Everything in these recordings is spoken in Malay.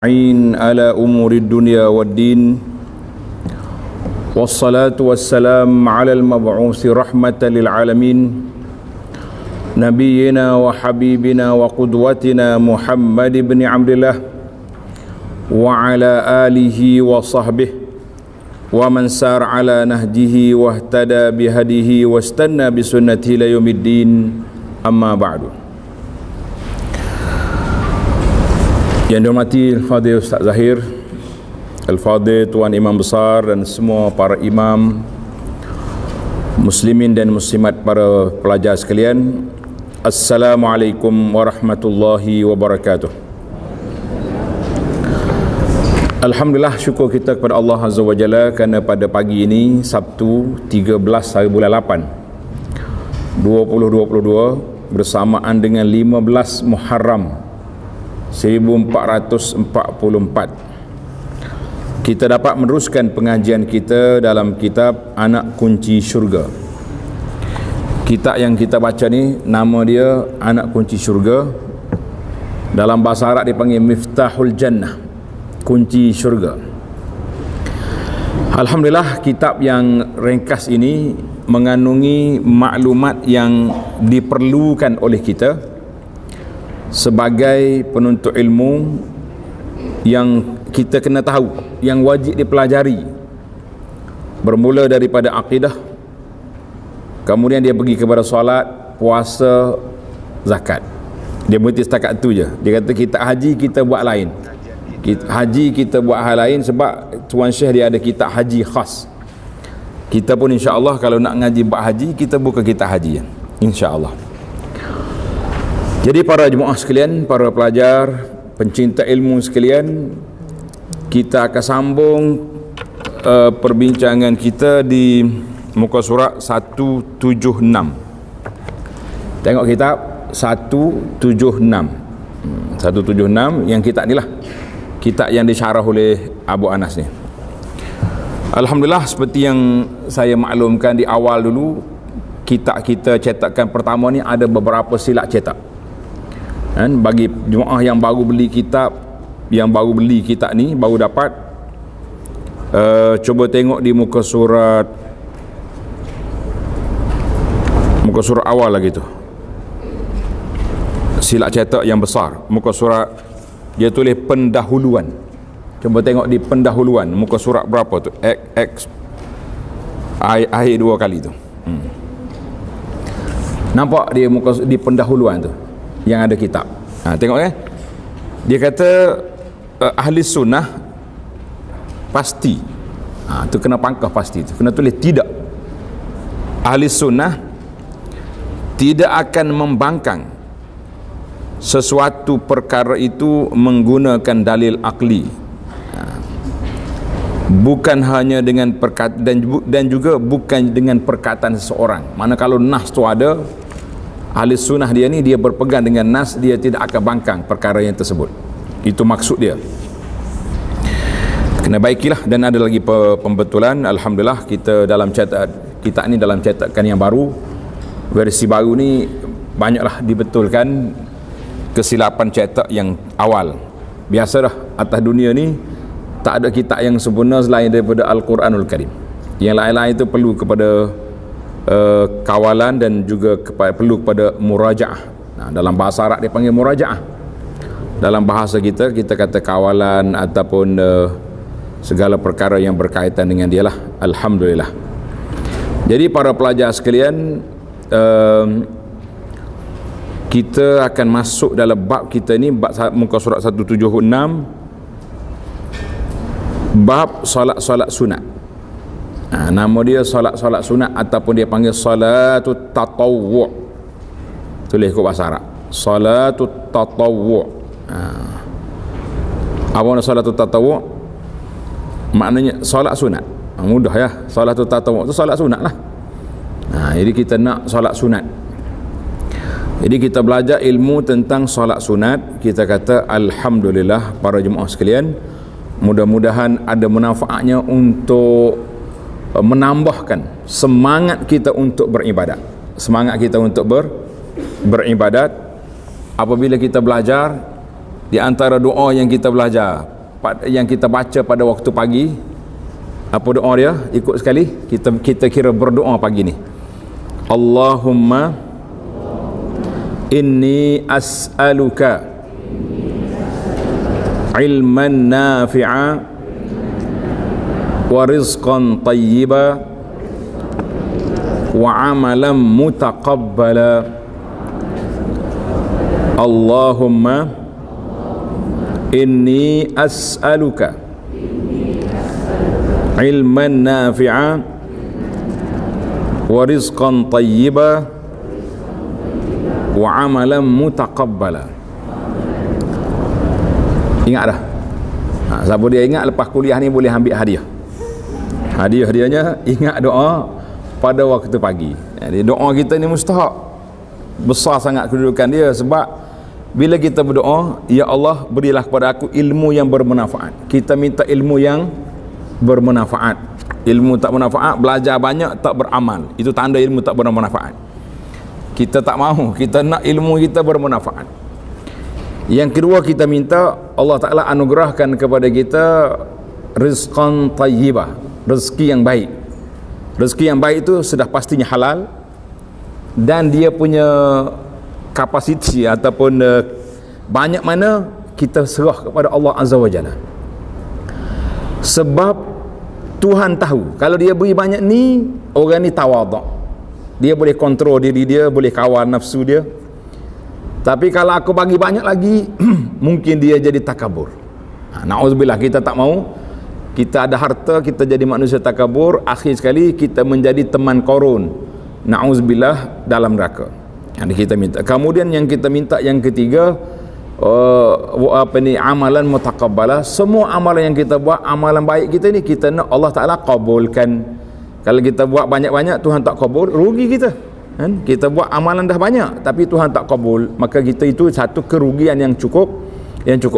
على أمور الدنيا والدين والصلاة والسلام على المبعوث رحمة للعالمين نبينا وحبيبنا وقدوتنا محمد بن عبد الله وعلى آله وصحبه ومن سار على نهجه واهتدى بهديه واستنى بسنته إلى يوم الدين أما بعد. Yang dihormati Al-Fadhil Ustaz Zahir, Al-Fadhil Tuan Imam Besar dan semua para imam, muslimin dan muslimat, para pelajar sekalian, Assalamualaikum warahmatullahi wabarakatuh. Alhamdulillah, syukur kita kepada Allah Azza wa Jalla kerana pada pagi ini Sabtu 13 hari bulan 8 2022 bersamaan dengan 15 Muharram 1444, kita dapat meneruskan pengajian kita dalam kitab Anak Kunci Syurga. Kitab yang kita baca ni nama dia Anak Kunci Syurga. Dalam bahasa Arab dipanggil Miftahul Jannah, kunci syurga. Alhamdulillah, kitab yang ringkas ini mengandungi maklumat yang diperlukan oleh kita sebagai penuntut ilmu, yang kita kena tahu, yang wajib dipelajari, bermula daripada akidah, kemudian dia pergi kepada solat, puasa, zakat. Dia berhenti setakat tu je. Dia kata kitab haji kita buat lain, haji kita buat hal lain, sebab Tuan Syekh dia ada kitab haji khas. Kita pun insya-Allah kalau nak ngaji bab haji, kita buka kitab haji, insya-Allah. Jadi para jemaah sekalian, para pelajar, pencinta ilmu sekalian, kita akan sambung perbincangan kita di muka surat 176. Tengok kitab 176. 176 yang kitab ni lah, kitab yang disyarah oleh Abu Anas ni. Alhamdulillah, seperti yang saya maklumkan di awal dulu, kitab kita cetakan pertama ni ada beberapa silap cetak. Bagi jemaah yang baru beli kitab, ni baru dapat, cuba tengok di muka surat awal lagi tu, silap cetak yang besar, muka surat dia tulis pendahuluan. Cuba tengok di pendahuluan, muka surat berapa tu, X akhir dua kali tu. Nampak dia muka di pendahuluan tu yang ada kitab. Tengok dia kata ahli sunnah pasti, tu kena pangkah pasti tu, kena tulis tidak. Ahli sunnah tidak akan membangkang sesuatu perkara itu menggunakan dalil akli, bukan hanya dengan perkataan, dan juga bukan dengan perkataan seseorang. Mana kalau nas tu ada, ahli sunnah dia ni, dia berpegang dengan nas, dia tidak akan bangkang perkara yang tersebut. Itu maksud dia. Kena baikilah. Dan ada lagi pembetulan. Alhamdulillah, kita dalam kitab ni dalam cetakan yang baru, versi baru ni, banyaklah dibetulkan kesilapan cetak yang awal. Biasalah atas dunia ni tak ada kitab yang sempurna selain daripada Al-Quranul Karim. Yang lain-lain itu perlu kepada kawalan dan juga perlu kepada murajaah. Dalam bahasa Arab dia panggil murajaah. Dalam bahasa kita kata kawalan ataupun segala perkara yang berkaitan dengan dia lah. Alhamdulillah. Jadi para pelajar sekalian, kita akan masuk dalam bab kita ni, bab muka surat 176, bab solat sunat. Nama dia solat sunat ataupun dia panggil salatut tatawwu'. Tulis ikut bahasa Arab, salatut tatawwu'. Apa makna salatut tatawwu'? Maknanya solat sunat. Mudah ya, salatut tatawwu' tu solat sunat lah. Jadi kita nak solat sunat. Jadi kita belajar ilmu tentang solat sunat. Kita kata alhamdulillah para jemaah sekalian, mudah-mudahan ada manfaatnya untuk menambahkan semangat kita untuk beribadat. Semangat kita untuk beribadat. Apabila kita belajar, di antara doa yang kita belajar yang kita baca pada waktu pagi. Apa doa dia? Ikut sekali. Kita kira berdoa pagi ni. Allahumma inni as'aluka ilman nafi'a wa rizqan tayyiba wa amalan mutaqabbala. Allahumma inni as'aluka ilman nafi'a wa rizqan tayyiba wa amalan mutaqabbala. Ingat dah. Siapa dia ingat lepas kuliah ni boleh ambil hadiah. Hadiahnya ingat doa pada waktu pagi. Jadi doa kita ni mustahak. Besar sangat kedudukan dia, sebab bila kita berdoa, ya Allah berilah kepada aku ilmu yang bermanfaat. Kita minta ilmu yang bermanfaat. Ilmu tak bermanfaat, belajar banyak tak beramal, itu tanda ilmu tak bermanfaat. Kita tak mahu, kita nak ilmu kita bermanfaat. Yang kedua, kita minta Allah Ta'ala anugerahkan kepada kita rizqan tayyibah, rezeki yang baik. Rezeki yang baik itu sudah pastinya halal, dan dia punya kapasiti ataupun banyak mana kita serah kepada Allah Azza wa Jalla. Sebab Tuhan tahu kalau dia beri banyak ni, orang ni tawaduk, dia boleh kontrol diri dia, boleh kawal nafsu dia. Tapi kalau aku bagi banyak lagi, mungkin dia jadi takabur. Na'udzubillah, kita tak mau. Kita ada harta, kita jadi manusia takabur, akhir sekali kita menjadi teman korun. Na'udzubillah, dalam neraka. Jadi kita minta. Kemudian yang kita minta yang ketiga, amalan mutaqabbalah. Semua amalan yang kita buat, amalan baik kita ni, kita nak Allah Ta'ala kabulkan. Kalau kita buat banyak-banyak, Tuhan tak kabul, rugi kita. Kita buat amalan dah banyak tapi Tuhan tak kabul, maka kita itu satu kerugian yang cukup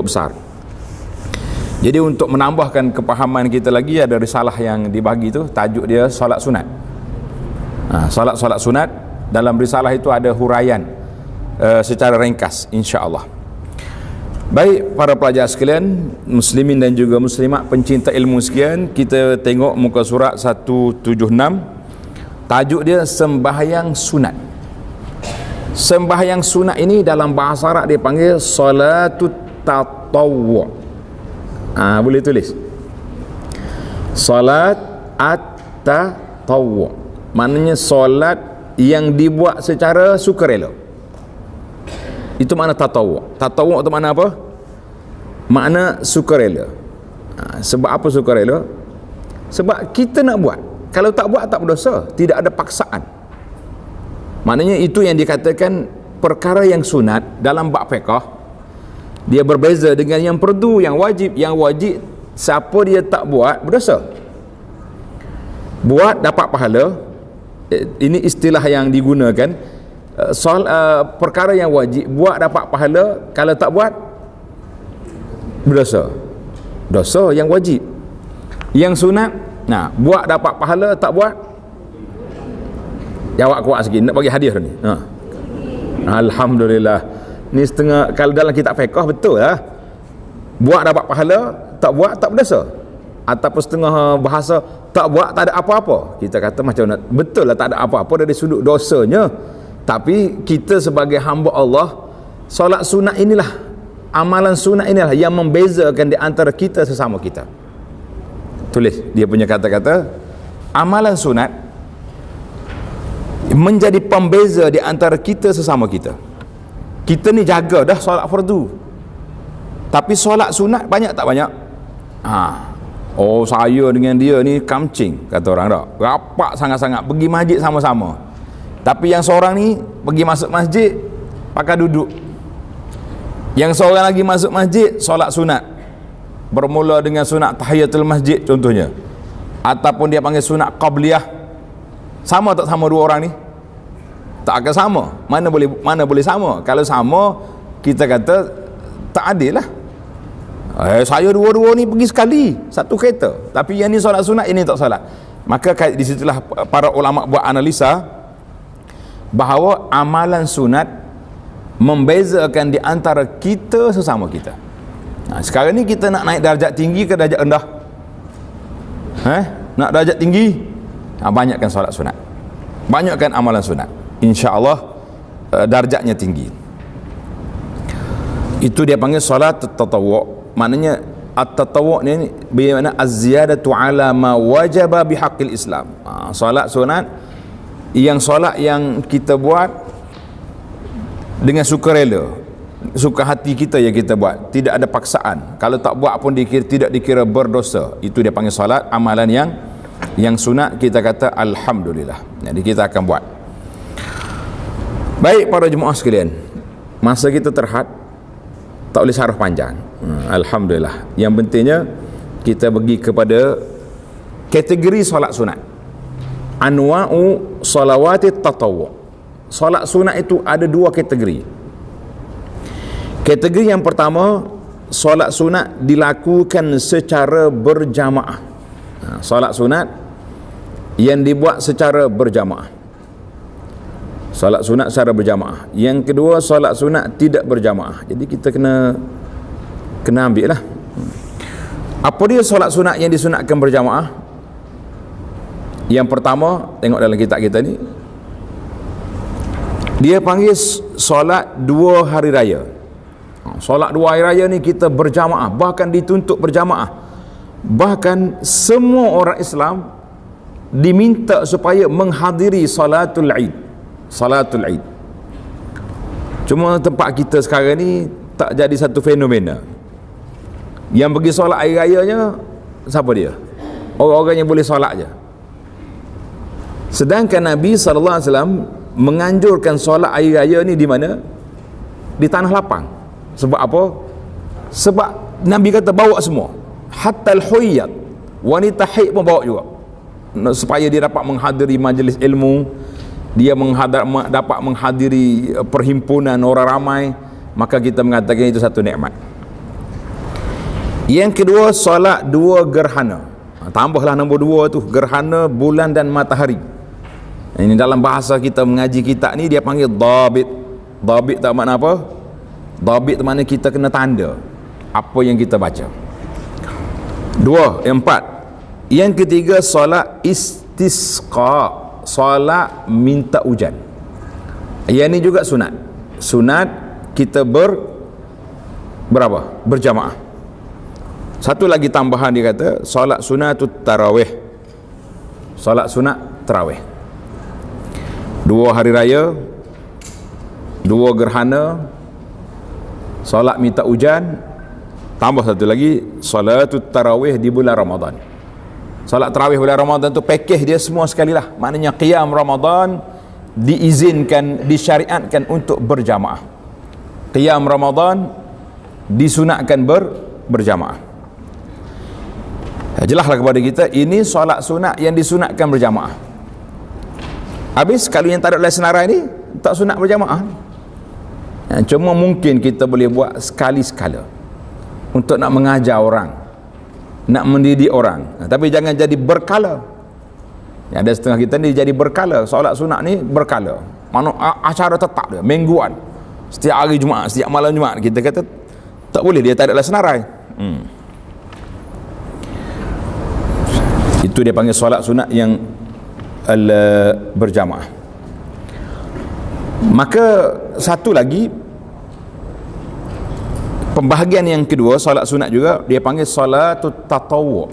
besar. Jadi untuk menambahkan kepahaman kita lagi, ada risalah yang dibagi tu, tajuk dia solat sunat. Solat sunat, dalam risalah itu ada huraian secara ringkas, insya-Allah. Baik para pelajar sekalian, muslimin dan juga muslimat, pencinta ilmu sekalian, kita tengok muka surat 176. Tajuk dia sembahyang sunat. Sembahyang sunat ini dalam bahasa Arab dia panggil solatut tatawwu'. Boleh tulis. Solat at-tatawwu'. Maknanya solat yang dibuat secara sukarela. Itu makna tatawwu'. Tatawwu' itu makna apa? Makna sukarela. Sebab apa sukarela? Sebab kita nak buat. Kalau tak buat tak berdosa, tidak ada paksaan. Maknanya itu yang dikatakan perkara yang sunat dalam bab fiqh, dia berbeza dengan yang fardu, yang wajib. Yang wajib siapa dia tak buat berdosa. Buat dapat pahala. Ini istilah yang digunakan. Perkara yang wajib buat dapat pahala, kalau tak buat berdosa. Dosa yang wajib. Yang sunat, buat dapat pahala, tak buat jawab kuat sikit, nak bagi hadiah ni. Alhamdulillah. Ni setengah, kalau dalam kitab fiqh betul lah. Buat dapat pahala, tak buat tak berdosa. Ataupun setengah bahasa, tak buat tak ada apa-apa. Kita kata macam mana? Betul lah tak ada apa-apa dari sudut dosanya. Tapi kita sebagai hamba Allah, solat sunat inilah, amalan sunat inilah yang membezakan di antara kita sesama kita. Tulis dia punya kata-kata, amalan sunat menjadi pembeza di antara kita sesama kita. Kita ni jaga dah solat fardu, tapi solat sunat banyak tak banyak? Saya dengan dia ni kamcing, kata orang tak, rapat sangat-sangat, pergi masjid sama-sama. Tapi yang seorang ni pergi masuk masjid pakai duduk, yang seorang lagi masuk masjid solat sunat, bermula dengan sunat tahiyatul masjid contohnya, ataupun dia panggil sunat qabliyah. Sama tak sama dua orang ni? Tak akan sama. Mana boleh sama? Kalau sama, kita kata tak adil lah. Saya dua-dua ni pergi sekali satu kereta, tapi yang ni solat sunat, ini tak solat. Maka di situlah para ulama buat analisa bahawa amalan sunat membezakan di antara kita sesama kita. Sekarang ni kita nak naik darjat tinggi ke darjat rendah? Nak darjat tinggi, banyakkan solat sunat, banyakkan amalan sunat, insya-Allah darjatnya tinggi. Itu dia panggil solat tatawwu'. Maknanya at-tatawwu' ni bermakna az-ziyadatu ala ma wajaba bihaqqil Islam. Solat sunat yang solat yang kita buat dengan sukarela, suka hati kita yang kita buat, tidak ada paksaan. Kalau tak buat pun tidak dikira berdosa. Itu dia panggil solat amalan yang sunat. Kita kata alhamdulillah. Jadi kita akan buat. Baik para jemaah sekalian, masa kita terhad, tak boleh syarah panjang. Alhamdulillah. Yang pentingnya kita pergi kepada kategori solat sunat. Anwa'u salawati tatawwu'. Solat sunat itu ada dua kategori. Kategori yang pertama, solat sunat dilakukan secara berjamaah. Solat sunat yang dibuat secara berjamaah. Solat sunat secara berjamaah. Yang kedua, solat sunat tidak berjamaah. Jadi kita kena ambil lah. Apa dia solat sunat yang disunatkan berjamaah? Yang pertama, tengok dalam kitab kita ni, dia panggil solat 2 hari raya. Solat 2 hari raya ni kita berjamaah, bahkan dituntut berjamaah. Bahkan semua orang Islam diminta supaya menghadiri salatul Aid. Salatul Aid. Cuma tempat kita sekarang ni tak jadi satu fenomena. Yang pergi solat hari rayanya siapa dia? Orang-orang yang boleh solat je. Sedangkan Nabi SAW menganjurkan solat hari raya ni di mana? Di tanah lapang. Sebab apa? Sebab Nabi kata bawa semua, hatta al-huyyat, wanita haid pun bawa juga, supaya dia dapat menghadiri majlis ilmu, dia dapat menghadiri perhimpunan orang ramai. Maka kita mengatakan itu satu nikmat. Yang kedua, solat 2 gerhana. Tambahlah nombor 2 tu, gerhana bulan dan matahari. Ini dalam bahasa kita mengaji kitab ni dia panggil dhabit. Dhabit tak makna apa? Dhabit makna kita kena tanda apa yang kita baca. 2, 4. Yang ketiga, solat istisqa, solat minta hujan. Yang ni juga sunat. Sunat kita berapa? Berjamaah. Satu lagi tambahan dia kata, solat sunatut tarawih. Solat sunat tarawih. 2 hari raya, 2 gerhana, solat minta hujan, tambah satu lagi, solatut tarawih di bulan Ramadan. Solat tarawih bulan Ramadan tu pakej dia semua sekali lah. Maknanya qiyam Ramadan diizinkan, disyariatkan untuk berjamaah. Qiyam Ramadan disunatkan berjamaah. Jelaslah kepada kita, ini solat sunat yang disunatkan berjamaah. Habis kalau yang tak ada senarai ni tak sunat berjamaah. Cuma mungkin kita boleh buat sekali-sekala untuk nak mengajar orang, nak mendidik orang. Tapi jangan jadi berkala. Yang ada setengah kita ni jadi berkala. Solat sunat ni berkala. Mana acara tetap dia, mingguan. Setiap hari Jumaat, setiap malam Jumaat. Kita kata tak boleh, dia tak ada senarai. Itu dia panggil solat sunat yang berjamaah. Maka satu lagi, pembahagian yang kedua, solat sunat juga dia panggil solatut tatawwu'.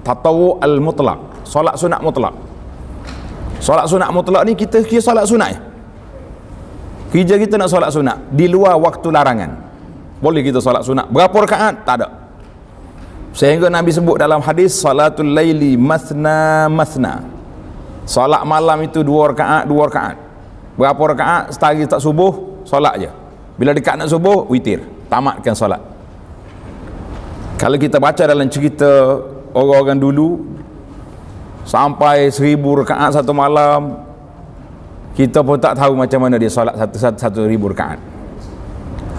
Tatawwu' al-mutlaq, solat sunat mutlak. Solat sunat mutlak ni kita kira solat sunat. Kerja kita nak solat sunat di luar waktu larangan. Boleh kita solat sunat berapa rakaat? Tak ada. Sehingga Nabi sebut dalam hadis, salatul laili masna masna. Solat malam itu 2 rakaat, 2 rakaat. Berapa rakaat? Setari tak subuh, solat je. Bila dekat nak subuh, witir, tamatkan solat. Kalau kita baca dalam cerita orang-orang dulu, sampai 1000 rakaat satu malam, kita pun tak tahu macam mana dia solat 1,000 rakaat.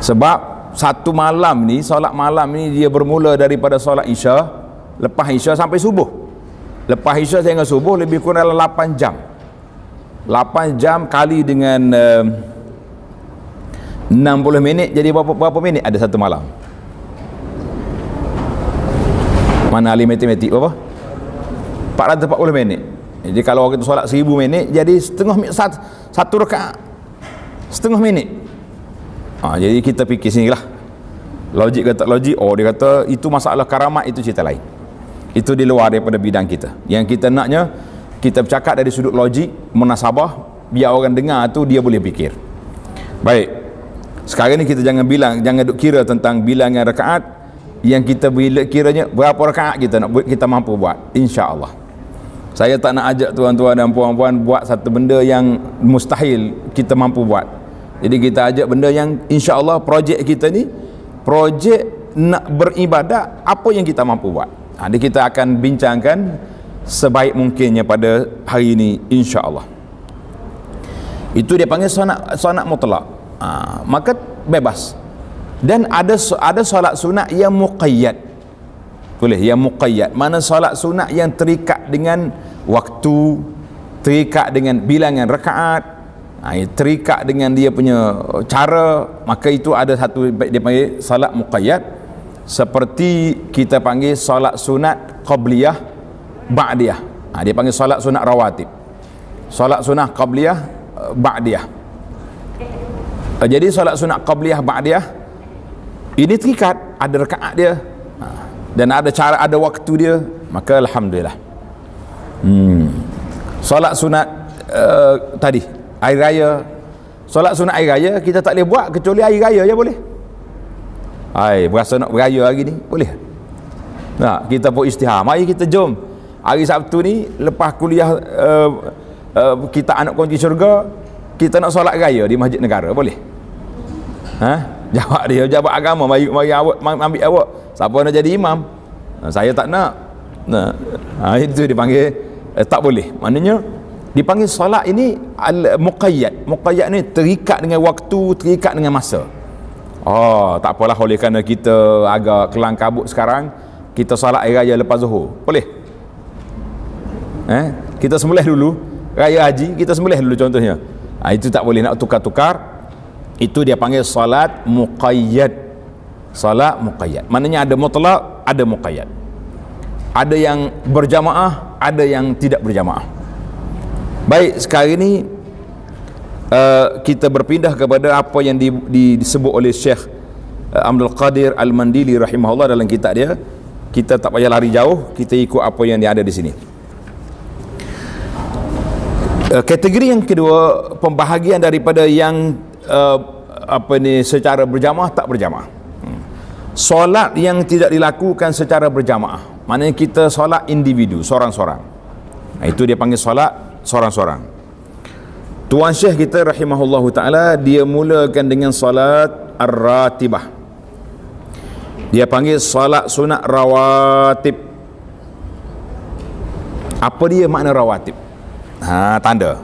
Sebab satu malam ni, solat malam ni dia bermula daripada solat Isya, lepas Isya sampai subuh. Lepas Isya sehingga subuh lebih kurang dalam 8 jam. 8 jam kali dengan 60 minit, jadi berapa minit ada satu malam? Mana ahli matematik berapa? 440 minit. Jadi kalau kita solat 1000 minit, jadi satu rakaat setengah minit. Jadi kita fikir sini lah. Logik kata logik, dia kata itu masalah karamat, itu cerita lain. Itu di luar daripada bidang kita. Yang kita naknya, kita bercakap dari sudut logik, munasabah, biar orang dengar tu dia boleh fikir. Baik. Sekarang ni kita jangan duk kira tentang bilangan rakaat. Yang kita bila kiranya berapa rakaat kita mampu buat, insya-Allah. Saya tak nak ajak tuan-tuan dan puan-puan buat satu benda yang mustahil kita mampu buat. Jadi kita ajak benda yang insya-Allah projek kita ni projek nak beribadat apa yang kita mampu buat. Jadi kita akan bincangkan sebaik mungkinnya pada hari ini insya-Allah. Itu dia panggil sunat mutlak. Maka bebas. Dan ada solat sunat yang muqayyad. Boleh, yang muqayyad. Mana solat sunat yang terikat dengan waktu, terikat dengan bilangan rakaat, terikat dengan dia punya cara, maka itu ada satu dia panggil solat muqayyad. Seperti kita panggil solat sunat qabliyah, ba'diyah. Dia panggil solat sunat rawatib. Solat sunat qabliyah, ba'diyah. Jadi solat sunat qabliyah, ba'diyah ini terikat, ada rakaat dia, dan ada cara, ada waktu dia, maka alhamdulillah. Solat sunat tadi hari raya, solat sunat hari raya kita tak boleh buat kecuali hari raya je boleh. Berasa nak beraya hari ni boleh. Kita pun istihar, mari kita jom hari Sabtu ni lepas kuliah kita anak kunci syurga, kita nak solat raya di Masjid Negara, boleh? Jawab dia, jawab agama, mari awak ambil awak. Siapa nak jadi imam? Saya tak nak. Itu dipanggil tak boleh. Maknanya dipanggil solat ini muqayyad. Muqayyad ni terikat dengan waktu, terikat dengan masa. Tak apalah, oleh kerana kita agak kelang kabut sekarang, kita solat hari raya lepas Zuhur, boleh? Kita sembelih dulu raya haji, kita sembelih dulu contohnya. Itu tak boleh nak tukar-tukar. Itu dia panggil solat muqayyad. Solat muqayyad, maknanya ada mutlak, ada muqayyad. Ada yang berjamaah, ada yang tidak berjamaah. Baik, sekarang ini kita berpindah kepada apa yang disebut oleh Syekh Abdul Qadir Al-Mandili rahimahullah dalam kitab dia. Kita tak payah lari jauh, kita ikut apa yang dia ada di sini. Kategori yang kedua, pembahagian daripada yang secara berjamaah, tak berjamaah. Solat yang tidak dilakukan secara berjamaah, maknanya kita solat individu, seorang-seorang. Itu dia panggil solat seorang-seorang. Tuan Syekh kita rahimahullahu ta'ala, dia mulakan dengan solat ar-ratibah. Dia panggil solat sunat rawatib. Apa dia makna rawatib? Tanda.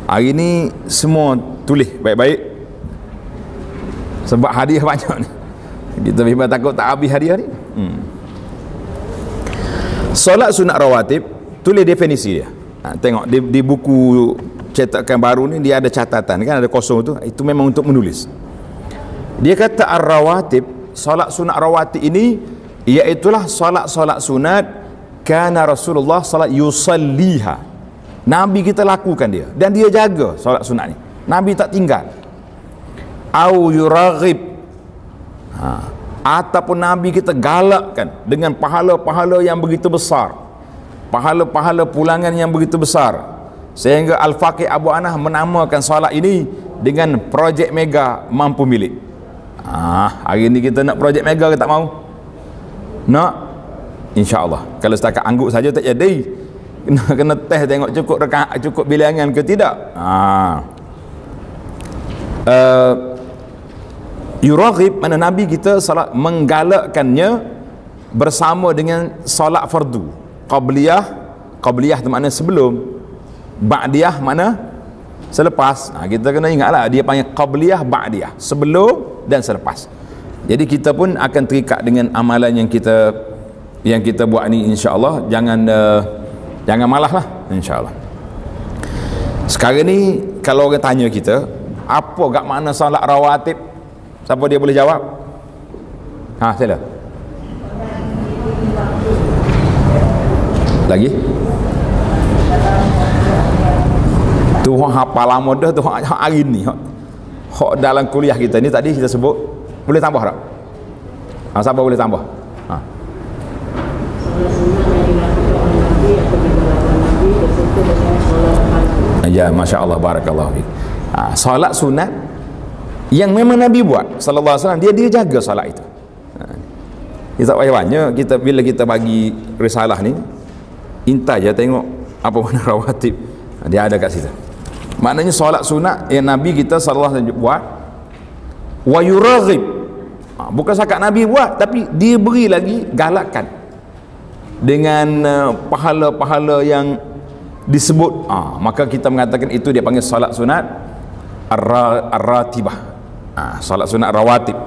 Hari ni semua tulis baik-baik, sebab hadiah banyak ni. Kita memang takut tak habis hadiah ni. Solat sunat rawatib, tulis definisi dia. Tengok di buku cetakan baru ni, dia ada catatan kan, ada kosong tu, itu memang untuk menulis. Dia kata ar-rawatib, solat sunat rawatib ini iaitulah solat-solat sunat kana Rasulullah salat yusalliha. Nabi kita lakukan dia, dan dia jaga solat sunat ni. Nabi tak tinggal. Au yuraghib, ataupun Nabi kita galakkan dengan pahala-pahala yang begitu besar, pahala-pahala pulangan yang begitu besar, sehingga Al-Faqih Abu Anah menamakan solat ini dengan projek mega mampu milik. Hari ni kita nak projek mega ke tak mau? Nak? InsyaAllah. Kalau setakat angguk saja tak jadi, kena test tengok cukup rakaat, cukup bilangan ke tidak. Yuraghib, mana Nabi kita salat menggalakkannya bersama dengan solat fardu. Qabliyah tu makna sebelum, ba'diyah makna selepas. Kita kena ingatlah, dia panggil qabliyah, ba'diyah, sebelum dan selepas. Jadi kita pun akan terikat dengan amalan yang kita buat ni, insya-Allah. Jangan malah lah, insya-Allah. Sekarang ni kalau orang tanya kita, apa gak makna solat rawatib? Siapa dia boleh jawab? Sila. Lagi tu hafal lama dah tu hari ni hak dalam kuliah kita ni tadi kita sebut. Boleh tambah tak? Siapa boleh tambah? Ya, Masya Allah, Barakallahu fiik. Solat sunat yang memang Nabi buat sallallahu alaihi wasallam, dia jaga solat itu. Kita banyak kita bila kita bagi risalah ni, intai je tengok apa mana rawatib dia ada kat situ. Maknanya solat sunat yang Nabi kita sallallahu alaihi wasallam buat, wa yuraghib, bukan sakat Nabi buat, tapi dia beri lagi galakkan dengan pahala-pahala yang disebut. Maka kita mengatakan itu dia panggil solat sunat ar-ratibah, solat sunat rawatib.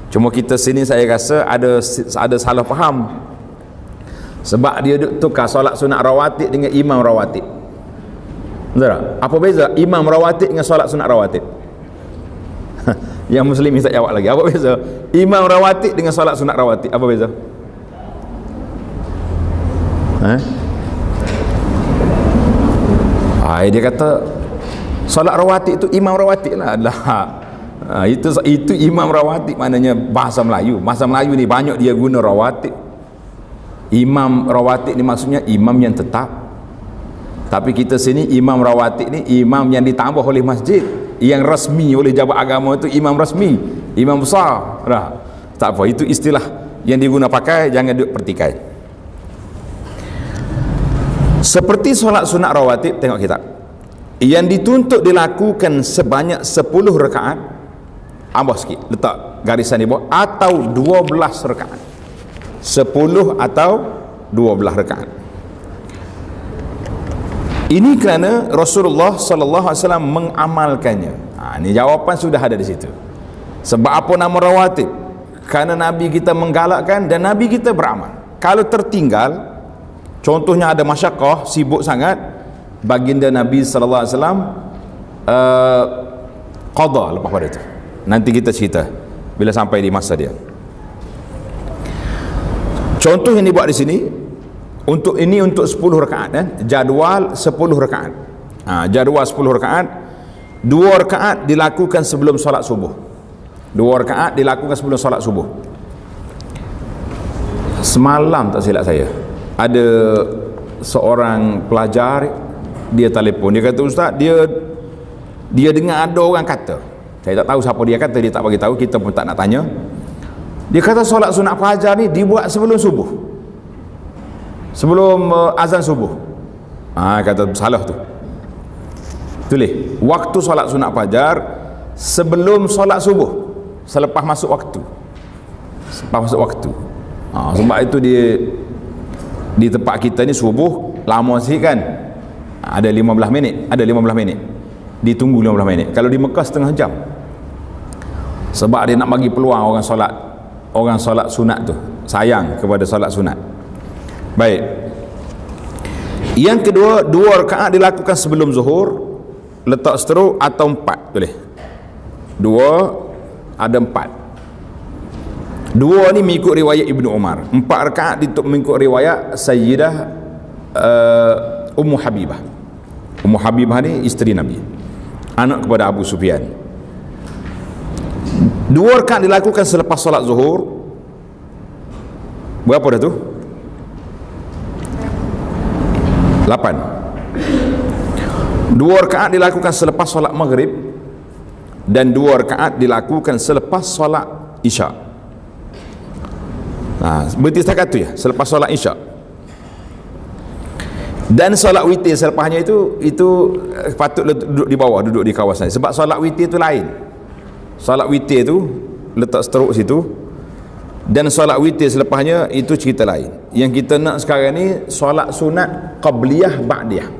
Cuma kita sini saya rasa ada salah faham, sebab dia tukar solat sunat rawatib dengan imam rawatib. Betul tak? Apa beza imam rawatib dengan solat sunat rawatib? Yang muslim tak jawab lagi. Apa beza imam rawatib dengan solat sunat rawatib? Apa beza? Dia kata solat rawatib itu imam rawatib lah. Itu imam rawatib, maknanya bahasa Melayu. Bahasa Melayu ni banyak dia guna rawatib. Imam rawatib ni maksudnya imam yang tetap. Tapi kita sini imam rawatib ni imam yang ditambah oleh masjid, yang rasmi oleh jabat agama, itu imam rasmi, imam besar. Tak apa, itu istilah yang diguna pakai, jangan duk pertikai. Seperti solat sunat rawatib, tengok kita yang dituntut dilakukan sebanyak 10 rakaat, ambah sikit, letak garisan di bawah, atau 12 rakaat. 10 atau 12 rakaat. Ini kerana Rasulullah sallallahu alaihi wasallam mengamalkannya. Ini jawapan sudah ada di situ. Sebab apa nama rawatib? Kerana Nabi kita menggalakkan dan Nabi kita beramal. Kalau tertinggal, contohnya ada masyakkah, sibuk sangat, baginda Nabi sallallahu alaihi wasallam qada lepas pada itu. Nanti kita cerita bila sampai di masa dia. Contoh yang dibuat di sini untuk 10 rakaat, jadual 10 rakaat. Jadual 10 rakaat, 2 rakaat dilakukan sebelum solat subuh. 2 rakaat dilakukan sebelum solat subuh. Semalam tak silap saya, ada seorang pelajar, dia telefon, dia kata, ustaz, dia dengar ada orang kata, saya tak tahu siapa dia kata, dia tak bagi tahu, kita pun tak nak tanya. Dia kata solat sunat fajar ni dibuat sebelum subuh, sebelum azan subuh. Kata salah tu. Tulis waktu solat sunat fajar sebelum solat subuh, selepas masuk waktu. Sebab itu di tempat kita ni subuh lama sikit kan, ada 15 minit, ditunggu 15 minit. Kalau di Mekah setengah jam, sebab dia nak bagi peluang orang solat sunat tu, sayang kepada solat sunat. Baik, yang kedua, 2 rakaat dilakukan sebelum zuhur, letak seteruk, atau 4 boleh. 2 ada 4. 2 ni mengikut riwayat Ibnu Umar, 4 rakaat mengikut riwayat Sayyidah Ummu Habibah. Ummu Habibah ni isteri Nabi, anak kepada Abu Sufyan. 2 rakaat dilakukan selepas solat zuhur. Berapa dah tu? 8. 2 rakaat dilakukan selepas solat maghrib, dan 2 rakaat dilakukan selepas solat isyak. Berarti setakat tu ya, selepas solat isyak. Dan solat witir selepasnya itu patut duduk di bawah, duduk di kawasan, sebab solat witir tu lain. Solat witir tu letak seteruk situ, dan solat witir selepasnya itu cerita lain. Yang kita nak sekarang ni solat sunat qabliyah ba'diyah.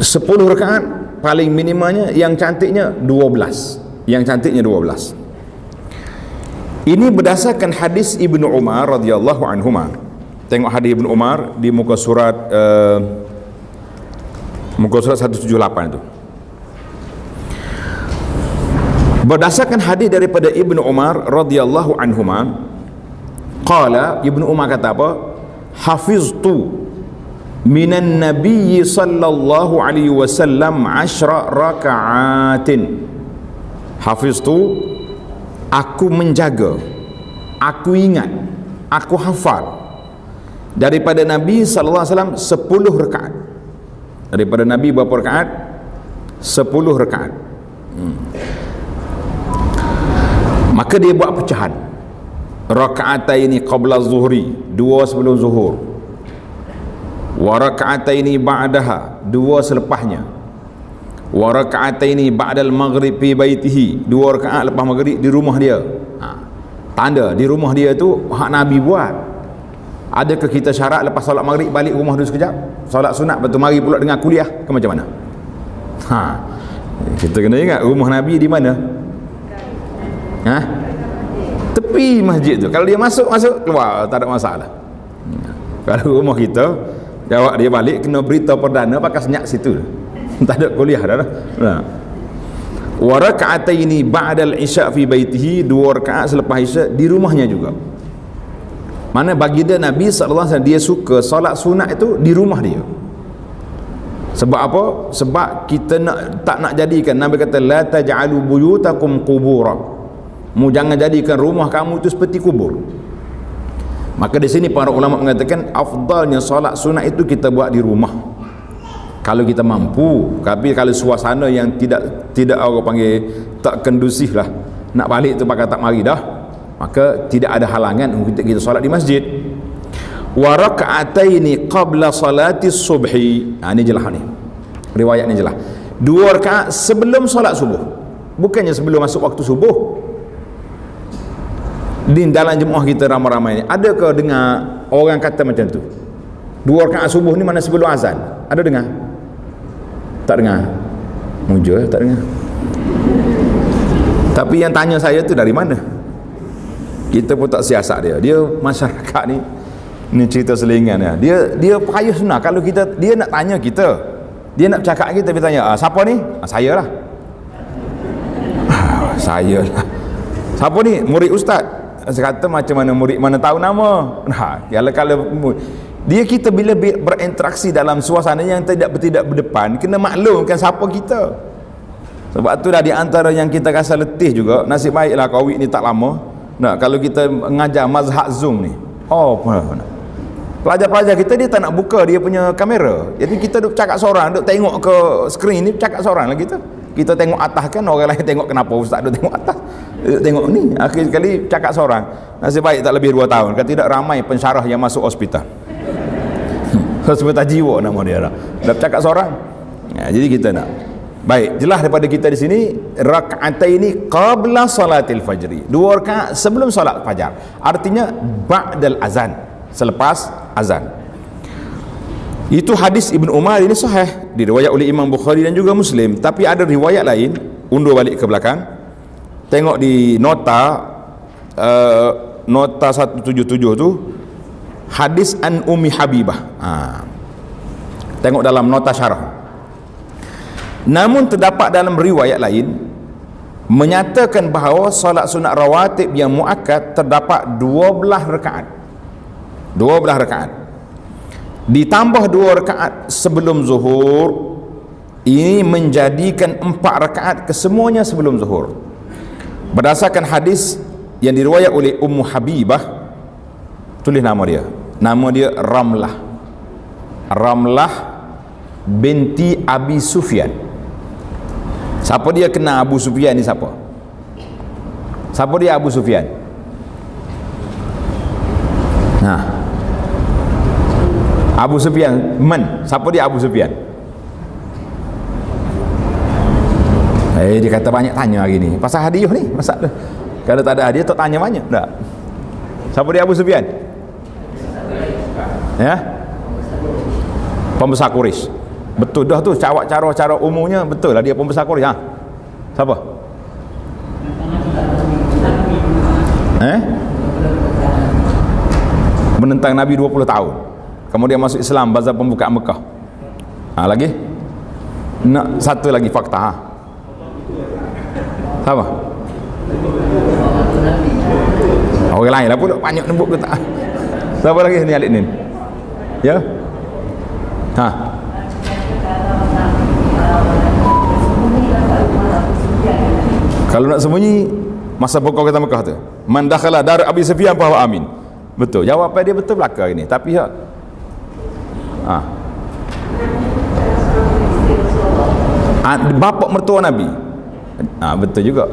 10 rakaat paling minimanya, yang cantiknya 12. Yang cantiknya 12. Ini berdasarkan hadis Ibnu Umar radhiyallahu anhuma. Tengok hadis Ibnu Umar di muka surat 178 itu. Berdasarkan hadis daripada Ibnu Umar radhiyallahu anhuma, qala, Ibnu Umar kata apa? hafiztu minan nabiyyi sallallahu alaihi wasallam 10 raka'atin. Hafiztu, aku menjaga, aku ingat, aku hafal daripada Nabi sallallahu alaihi wasallam 10 rakaat. Daripada Nabi berapa rakaat? 10 rakaat. Maka dia buat pecahan. Raka'ataini qabla zuhri, 2 sebelum zuhur. Wa raka'ataini ba'daha, 2 selepasnya. Wa raka'ataini ba'dal maghrib fi baitihi, 2 rakaat lepas maghrib di rumah dia. Tanda di rumah dia tu hak Nabi buat. Adakah kita syarat lepas solat maghrib balik rumah dulu sekejap, solat sunat, betul mari pula dengan kuliah ke macam mana? Kita kena ingat rumah Nabi di mana? Tepi masjid tu. Kalau dia masuk keluar, tak ada masalah. Kalau rumah kita, jawab dia balik kena berita perdana pakai senyap situ. Tak ada kuliah dah. Wa raka'ataini ba'dal isya fi baitihi, 2 rakaat selepas isya di rumahnya juga. Mana bagi dia Nabi sallallahu alaihi wasallam dia suka solat sunat itu di rumah dia. Sebab apa? Sebab kita tak nak jadikan, Nabi kata la taj'alu buyutakum qubura. Mu jangan jadikan rumah kamu itu seperti kubur. Maka di sini para ulama mengatakan afdalnya solat sunat itu kita buat di rumah kalau kita mampu. Tapi kalau suasana yang tidak orang panggil tak kondusif lah, nak balik tu pakai tak mari dah, maka tidak ada halangan untuk kita solat di masjid. Wa raka'ataini qabla salati subhi. Ini jelas ni, riwayat ni jelas. 2 rakaat sebelum solat subuh, bukannya sebelum masuk waktu subuh. Di dalam jemaah kita ramai-ramai ni, adakah dengar orang kata macam tu? 2 rakaat subuh ni mana sebelum azan? Ada dengar? Tak dengar? Mujur tak dengar. Tapi yang tanya saya tu dari mana? Kita pun tak siasat dia. Dia masyarakat ni cerita selingan dia payah sunnah. Kalau dia nak tanya kita, dia nak cakap kita, dia tanya, siapa ni? Saya lah. Saya lah. Siapa ni? Murid ustaz. Saya kata macam mana murid mana tahu nama. Kalau dia kita bila berinteraksi dalam suasana yang tidak berdepan, kena maklumkan siapa kita. Sebab tu dah di antara yang kita rasa letih juga, nasib baiklah Covid ni tak lama. Kalau kita mengajar mazhab Zoom ni, pelajar-pelajar kita dia tak nak buka dia punya kamera. Jadi kita duk cakap seorang, duk tengok ke skrin ni, cakap seorang lagi kita. Kita tengok atas kan, orang lain tengok kenapa ustaz duk tengok atas. Tengok ni, akhir sekali cakap seorang. Nasib baik tak lebih 2 tahun. Kalau tidak ramai pensyarah yang masuk hospital. Hospital jiwa nama dia dah. Dah cakap seorang. Jadi kita nak. Baik, jelas daripada kita di sini raka'ataini qabla salatil fajri. 2 rakaat sebelum solat fajar. Artinya ba'dal azan, selepas azan. Itu hadis Ibn Umar ini sahih, diriwayat oleh Imam Bukhari dan juga Muslim. Tapi ada riwayat lain, undur balik ke belakang. Tengok di nota 177 tu, hadis an Ummi Habibah. Tengok dalam nota syarah. Namun terdapat dalam riwayat lain menyatakan bahawa solat sunat rawatib yang muakkad terdapat 12 rakaat. 12 rakaat. Ditambah 2 rakaat sebelum zuhur, ini menjadikan 4 rakaat kesemuanya sebelum zuhur. Berdasarkan hadis yang diriwayat oleh Ummu Habibah, tulis nama dia Ramlah binti Abi Sufyan. Siapa dia kenal Abu Sufyan ni? Siapa dia Abu Sufyan? Abu Sufyan siapa dia Abu Sufyan? Dia kata banyak tanya hari ni pasal hadiah ni, masalah. Kalau tak ada hadiah tak tanya banyak tak? Siapa dia Abu Sufyan? Pembesar Quraisy. Betul dah tu, cara umumnya betul lah dia pembesar Quraisy. Siapa? Menentang Nabi 20 tahun. Kemudian masuk Islam bazar pembukaan Mekah. Lagi? Nak satu lagi fakta. Siapa? Orang lain lah pula banyak nembuk ke tak? Siapa lagi ni Alik ni? Ya. Ha. Kalau nak sembunyi masa pokok kata Mekah tu, man dakhala dar Abi Sufyan fa huwa amin. Betul. Jawapan dia betul belaka ini. Tapi ha. Bapa mertua Nabi. Betul juga.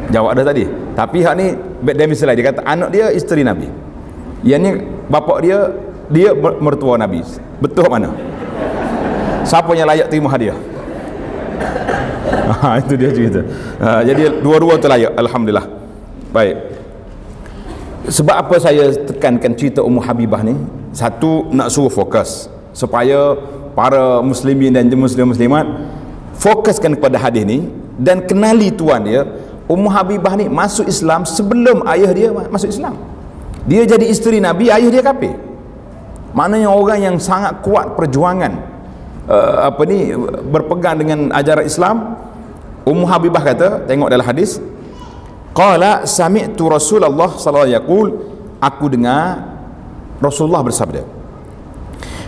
Jawab dah tadi. Tapi hak ni bad damage lah, dia kata anak dia isteri Nabi. Yang ni bapa dia mertua Nabi. Betul mana? Siapa yang layak terima hadiah? Itu dia cerita. Jadi dua-dua tu layak, alhamdulillah. Baik. Sebab apa saya tekankan cerita Ummu Habibah ni? Satu, nak suruh fokus supaya para muslimin dan muslimat fokuskan kepada hadis ni dan kenali tuan dia. Ummu Habibah ni masuk Islam sebelum ayah dia masuk Islam. Dia jadi isteri Nabi, ayah dia kafir. Maknanya orang yang sangat kuat perjuangan berpegang dengan ajaran Islam. Ummu Habibah kata, tengok dalam hadis, qala sami'tu Rasulullah sallallahu alaihi wasallam, aku dengar Rasulullah bersabda,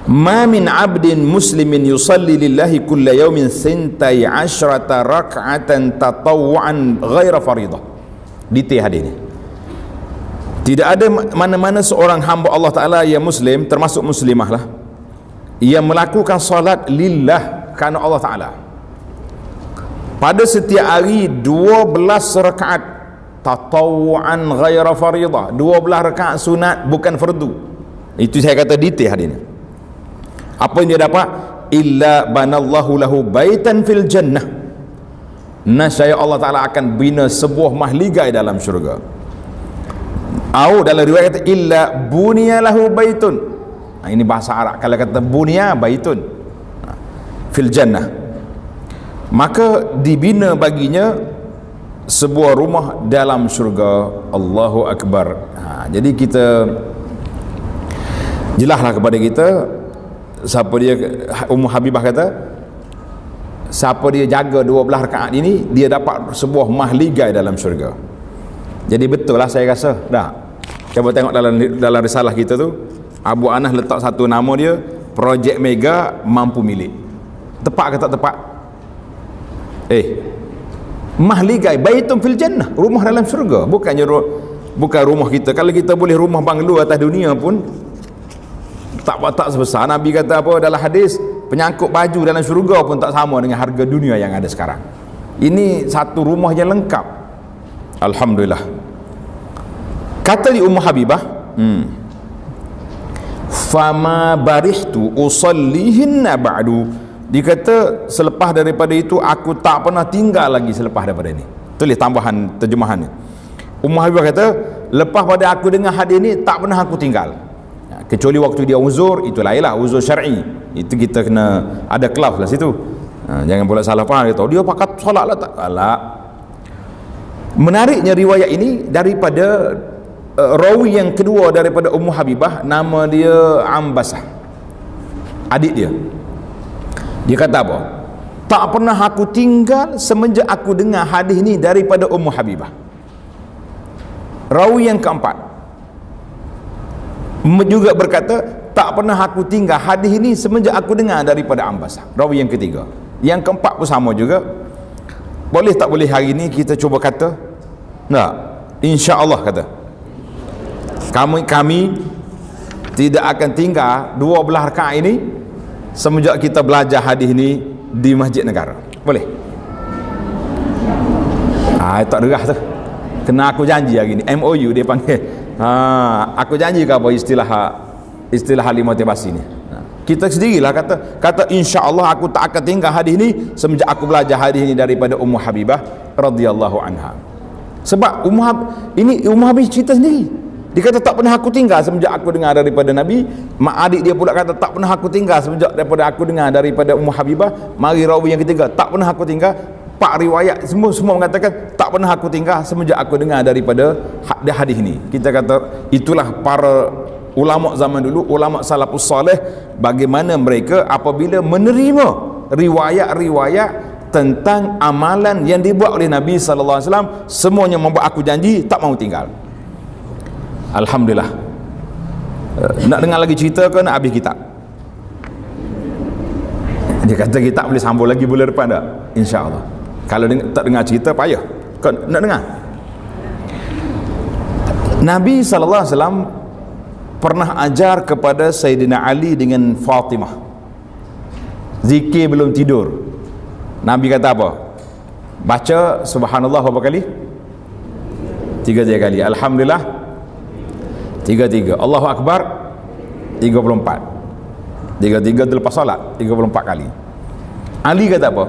ma min 'abdin muslimin yusalli lillahi kulla yawmin 12 rak'atan tatawwu'an ghaira faridah. Detail hadis ni. Tidak ada mana-mana seorang hamba Allah Ta'ala yang muslim, termasuk muslimah lah, yang melakukan salat lillah, kerana Allah Ta'ala, pada setiap hari 12 rakaat tatawu'an ghaira faridah, 12 rakaat sunat bukan fardu. Itu saya kata detail hadis ni. Apa yang dia dapat? Illa banallahu lahu baitan fil jannah, nascaya Allah Ta'ala akan bina sebuah mahligai dalam syurga. Atau dalam riwayat kata illa bunya lahu baitun. Ini bahasa Arab. Kalau kata bunya baitun fil jannah, maka dibina baginya sebuah rumah dalam syurga. Allahu Akbar. Jadi kita jelaslah kepada kita siapa dia. Ummu Habibah kata siapa dia jaga 12 rakaat ini, dia dapat sebuah mahligai dalam syurga. Jadi betul lah saya rasa. Coba tengok dalam risalah kita tu, Abu Anas letak satu nama dia, Projek Mega Mampu Milik. Tepat ke tak tepat? Mahligai baitun fil jannah, rumah dalam syurga. Bukan rumah kita. Kalau kita boleh rumah banglo atas dunia pun tak sebesar. Nabi kata apa dalam hadis, penyangkut baju dalam syurga pun tak sama dengan harga dunia yang ada sekarang. Ini satu rumah yang lengkap, alhamdulillah. Kata di Ummu Habibah, fama barihtu usallihinna ba'du. Dia kata selepas daripada itu aku tak pernah tinggal lagi selepas daripada ini. Tulis tambahan terjemahan ni. Ummu Habibah kata lepas pada aku dengar hadis ni tak pernah aku tinggal, kecuali waktu dia uzur. Itu lainlah, uzur syar'i. Itu kita kena ada khilaf lah situ. Jangan pula salah faham. Dia tahu dia pakat solat lah, tak kalah. Menariknya riwayat ini daripada rawi yang kedua daripada Ummu Habibah, nama dia Ambasah, adik dia. Dia kata apa? Tak pernah aku tinggal semenjak aku dengar hadis ni daripada Ummu Habibah. Rawi yang keempat juga berkata tak pernah aku tinggal hadis ini semenjak aku dengar daripada Ambasah. Rawi yang ketiga. Yang keempat pun sama juga. Boleh tak boleh hari ni kita cuba kata? Tak. InsyaAllah kata kami tidak akan tinggal 12 rakaat ini semenjak kita belajar hadis ni di Masjid Negara. Boleh? Tak derah tu. Kena aku janji hari ni. MOU dia panggil. Aku janji ke apa istilah ahli motivasi ni. Kita sendirilah kata insya-Allah aku tak akan tinggal hadis ni semenjak aku belajar hadis ni daripada Ummu Habibah radhiyallahu anha. Sebab Ummu Habibah cerita sendiri. Dia kata tak pernah aku tinggal semenjak aku dengar daripada Nabi. Mak adik dia pula kata tak pernah aku tinggal semenjak daripada aku dengar daripada Ummu Habibah. Mari rawi yang ketiga, tak pernah aku tinggal. Pak riwayat semua mengatakan tak pernah aku tinggal semenjak aku dengar daripada hadis ni. Kita kata itulah para ulama zaman dulu, ulama salafus salih, bagaimana mereka apabila menerima riwayat-riwayat tentang amalan yang dibuat oleh Nabi sallallahu alaihi wasallam, semuanya membuat aku janji tak mau tinggal. Alhamdulillah. Nak dengar lagi cerita ke nak habis kitab? Dia kata kita tak boleh sambung lagi bulan depan tak? InsyaAllah. Kalau tak dengar cerita payah. Kau nak dengar? Nabi SAW pernah ajar kepada Sayyidina Ali dengan Fatimah zikir belum tidur. Nabi kata apa? Baca subhanallah berapa kali? 3 kali. Alhamdulillah 3. Allahu Akbar 34. 3 lepas solat 34 kali. Ali kata apa?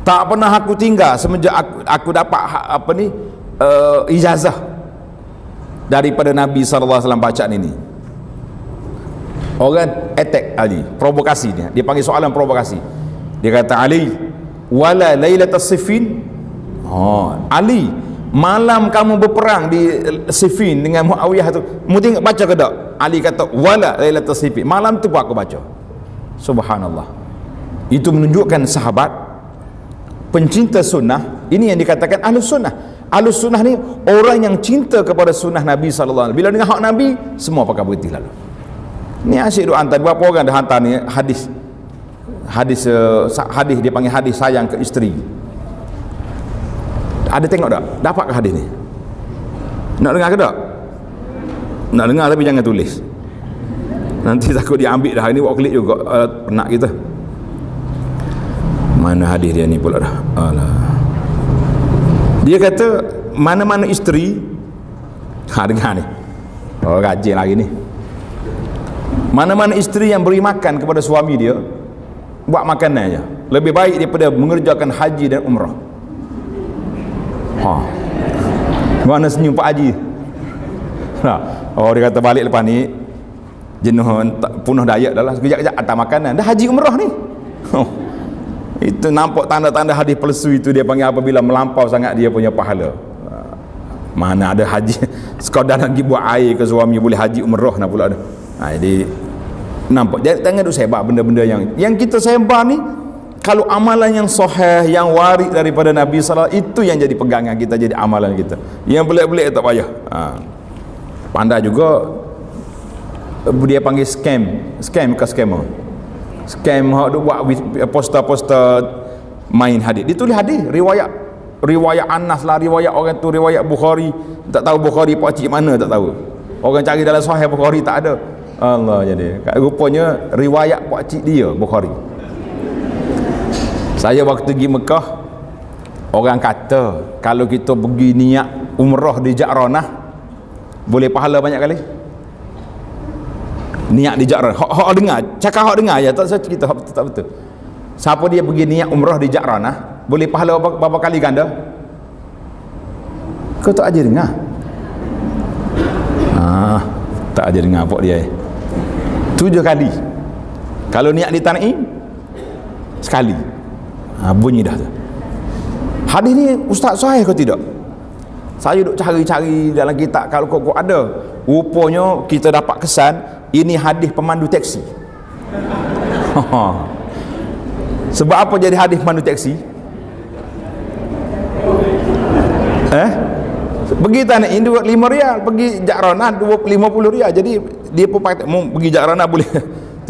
Tak pernah aku tinggal semenjak aku dapat ijazah daripada Nabi SAW bacaan ini. Orang attack Ali, provokasi dia panggil soalan provokasi. Dia kata, Ali wala lailatas siffin. Ali, malam kamu berperang di Siffin dengan Muawiyah tu, mu tengok baca ke tak? Ali kata, wala lailatas siffin, malam tu pun aku baca. Subhanallah. Itu menunjukkan sahabat pencinta sunnah. Ini yang dikatakan ahlus sunnah. Ahlus sunnah ni orang yang cinta kepada sunnah Nabi SAW. Bila dengar hak Nabi, semua pakai berhenti lalu. Ni asyik duk hantar, berapa orang dah hantar ni hadis dia panggil hadis sayang ke isteri. Ada tengok tak? Dapat ke hadis ni? Nak dengar ke tak? Nak dengar tapi jangan tulis. Nanti takut dia ambil dah. Ini buat klik juga penak kita. Mana hadis dia ni pula dah? Alah. Dia kata mana-mana isteri, dengar ni. Rajin lagi ni. Mana-mana isteri yang beri makan kepada suami dia, buat makanan aja, lebih baik daripada mengerjakan haji dan umrah. Mana senyum Pak Haji? Dia kata balik lepas ni jenuh, punuh diet dah lah, sekejap-kejap atas makanan dah haji umrah ni. Itu nampak tanda-tanda hadis palsu itu. Dia panggil apabila melampau sangat dia punya pahala. Mana ada haji sekadar nak pergi buat air ke suami boleh haji umrah nak pula ada. Jadi nampak, jangan duk sebar benda-benda yang kita sebar ni. Kalau amalan yang sahih, yang waris daripada Nabi SAW, itu yang jadi pegangan kita, jadi amalan kita. Yang belik-belik tak payah. Pandai juga dia panggil scam ke scammer. Scam hak duk buat poster-poster main hadis. Ditulis hadis riwayat Anas lah, riwayat orang tu, riwayat Bukhari, tak tahu Bukhari pak cik mana, tak tahu. Orang cari dalam sahih Bukhari tak ada. Allah, jadi rupanya riwayat pak cik dia Bukhari. Saya waktu pergi Mekah, orang kata kalau kita pergi niat umrah di Ja'ranah boleh pahala banyak kali. Niat di Ja'ranah, hak dengar, cakap hak dengar ya, tak saya cerita hak tak betul. Siapa dia pergi niat umrah di Ja'ranah boleh pahala berapa kali ganda? Kau tak aja dengar? Tak aja dengar apa dia. 7 kali. Kalau niat di Tan'im sekali. Bunyi dah tu. Hadis ni ustaz sahih ke tidak? Saya duk cari-cari dalam kitab, kalau kok ada. Rupanya kita dapat kesan ini hadis pemandu teksi. Sebab apa jadi hadis pemandu teksi? Pergi Tan'im 5 rial, pergi Ja'ranah 50 rial. Jadi dia pun pergi Ja'ranah boleh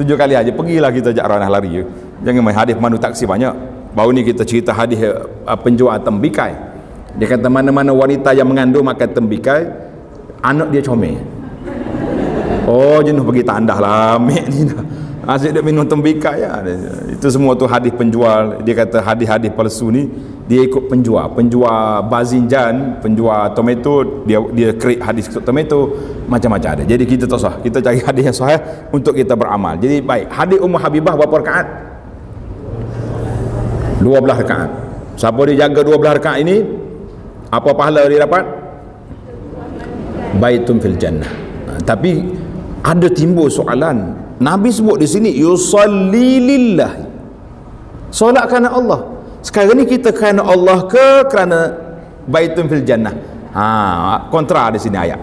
7 kali aja. Pergilah kita Ja'ranah lari. Jangan main hadis pemandu taksi banyak. Baru ni kita cerita hadis penjual tembikai. Dia kata mana-mana wanita yang mengandung makan tembikai, anak dia comel. Jenuh pergi tandah lah ambil ni dah. Asyik dia minum tembikai ya. Itu semua tu hadis penjual. Dia kata hadis-hadis palsu ni dia ikut penjual bazinjan, penjual tomato, dia create hadis tomato, macam-macam ada. Jadi kita tak sah. Kita cari hadis yang sahih untuk kita beramal. Jadi baik, hadis Ummu Habibah berapa rakaat? 12 rakaat. Siapa dia jaga 12 rakaat ini, apa pahala dia dapat? Baitun fil jannah. Tapi ada timbul soalan. Nabi sebut di sini yusalli lillah. Solat kerana Allah. Sekarang ni kita kerana Allah ke kerana baitun fil jannah? Kontra di sini ayat.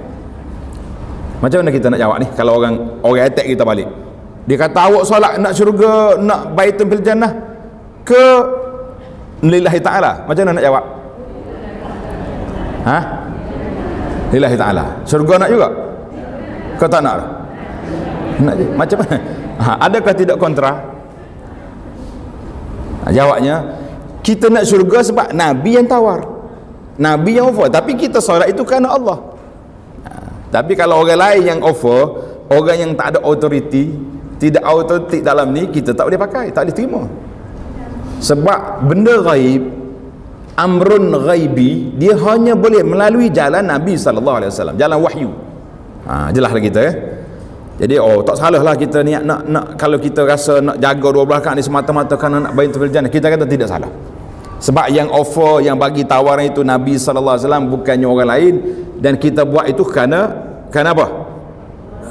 Macam mana kita nak jawab ni kalau orang attack kita balik? Dia kata awak solat nak syurga, nak baitun fil jannah ke lillahi ta'ala? Macam mana nak jawab? Lillahi ta'ala. Syurga nak juga? Kau tak nak? Nak je. Macam mana? Adakah tidak kontra? Jawabnya, kita nak syurga sebab Nabi yang tawar, Nabi yang offer, tapi kita solat itu kerana Allah. Tapi kalau orang lain yang offer, orang yang tak ada authority, tidak authority dalam ni, kita tak boleh pakai, tak boleh terima. Sebab benda ghaib, amrun ghaibi, dia hanya boleh melalui jalan Nabi SAW, jalan wahyu. Jelaslah kita Jadi tak salah lah kita niat nak kalau kita rasa nak jaga 12 rakaat ni semata-mata kerana nak baitul jannah, kita kata tidak salah. Sebab yang offer, yang bagi tawaran itu Nabi SAW, bukannya orang lain. Dan kita buat itu kerana apa?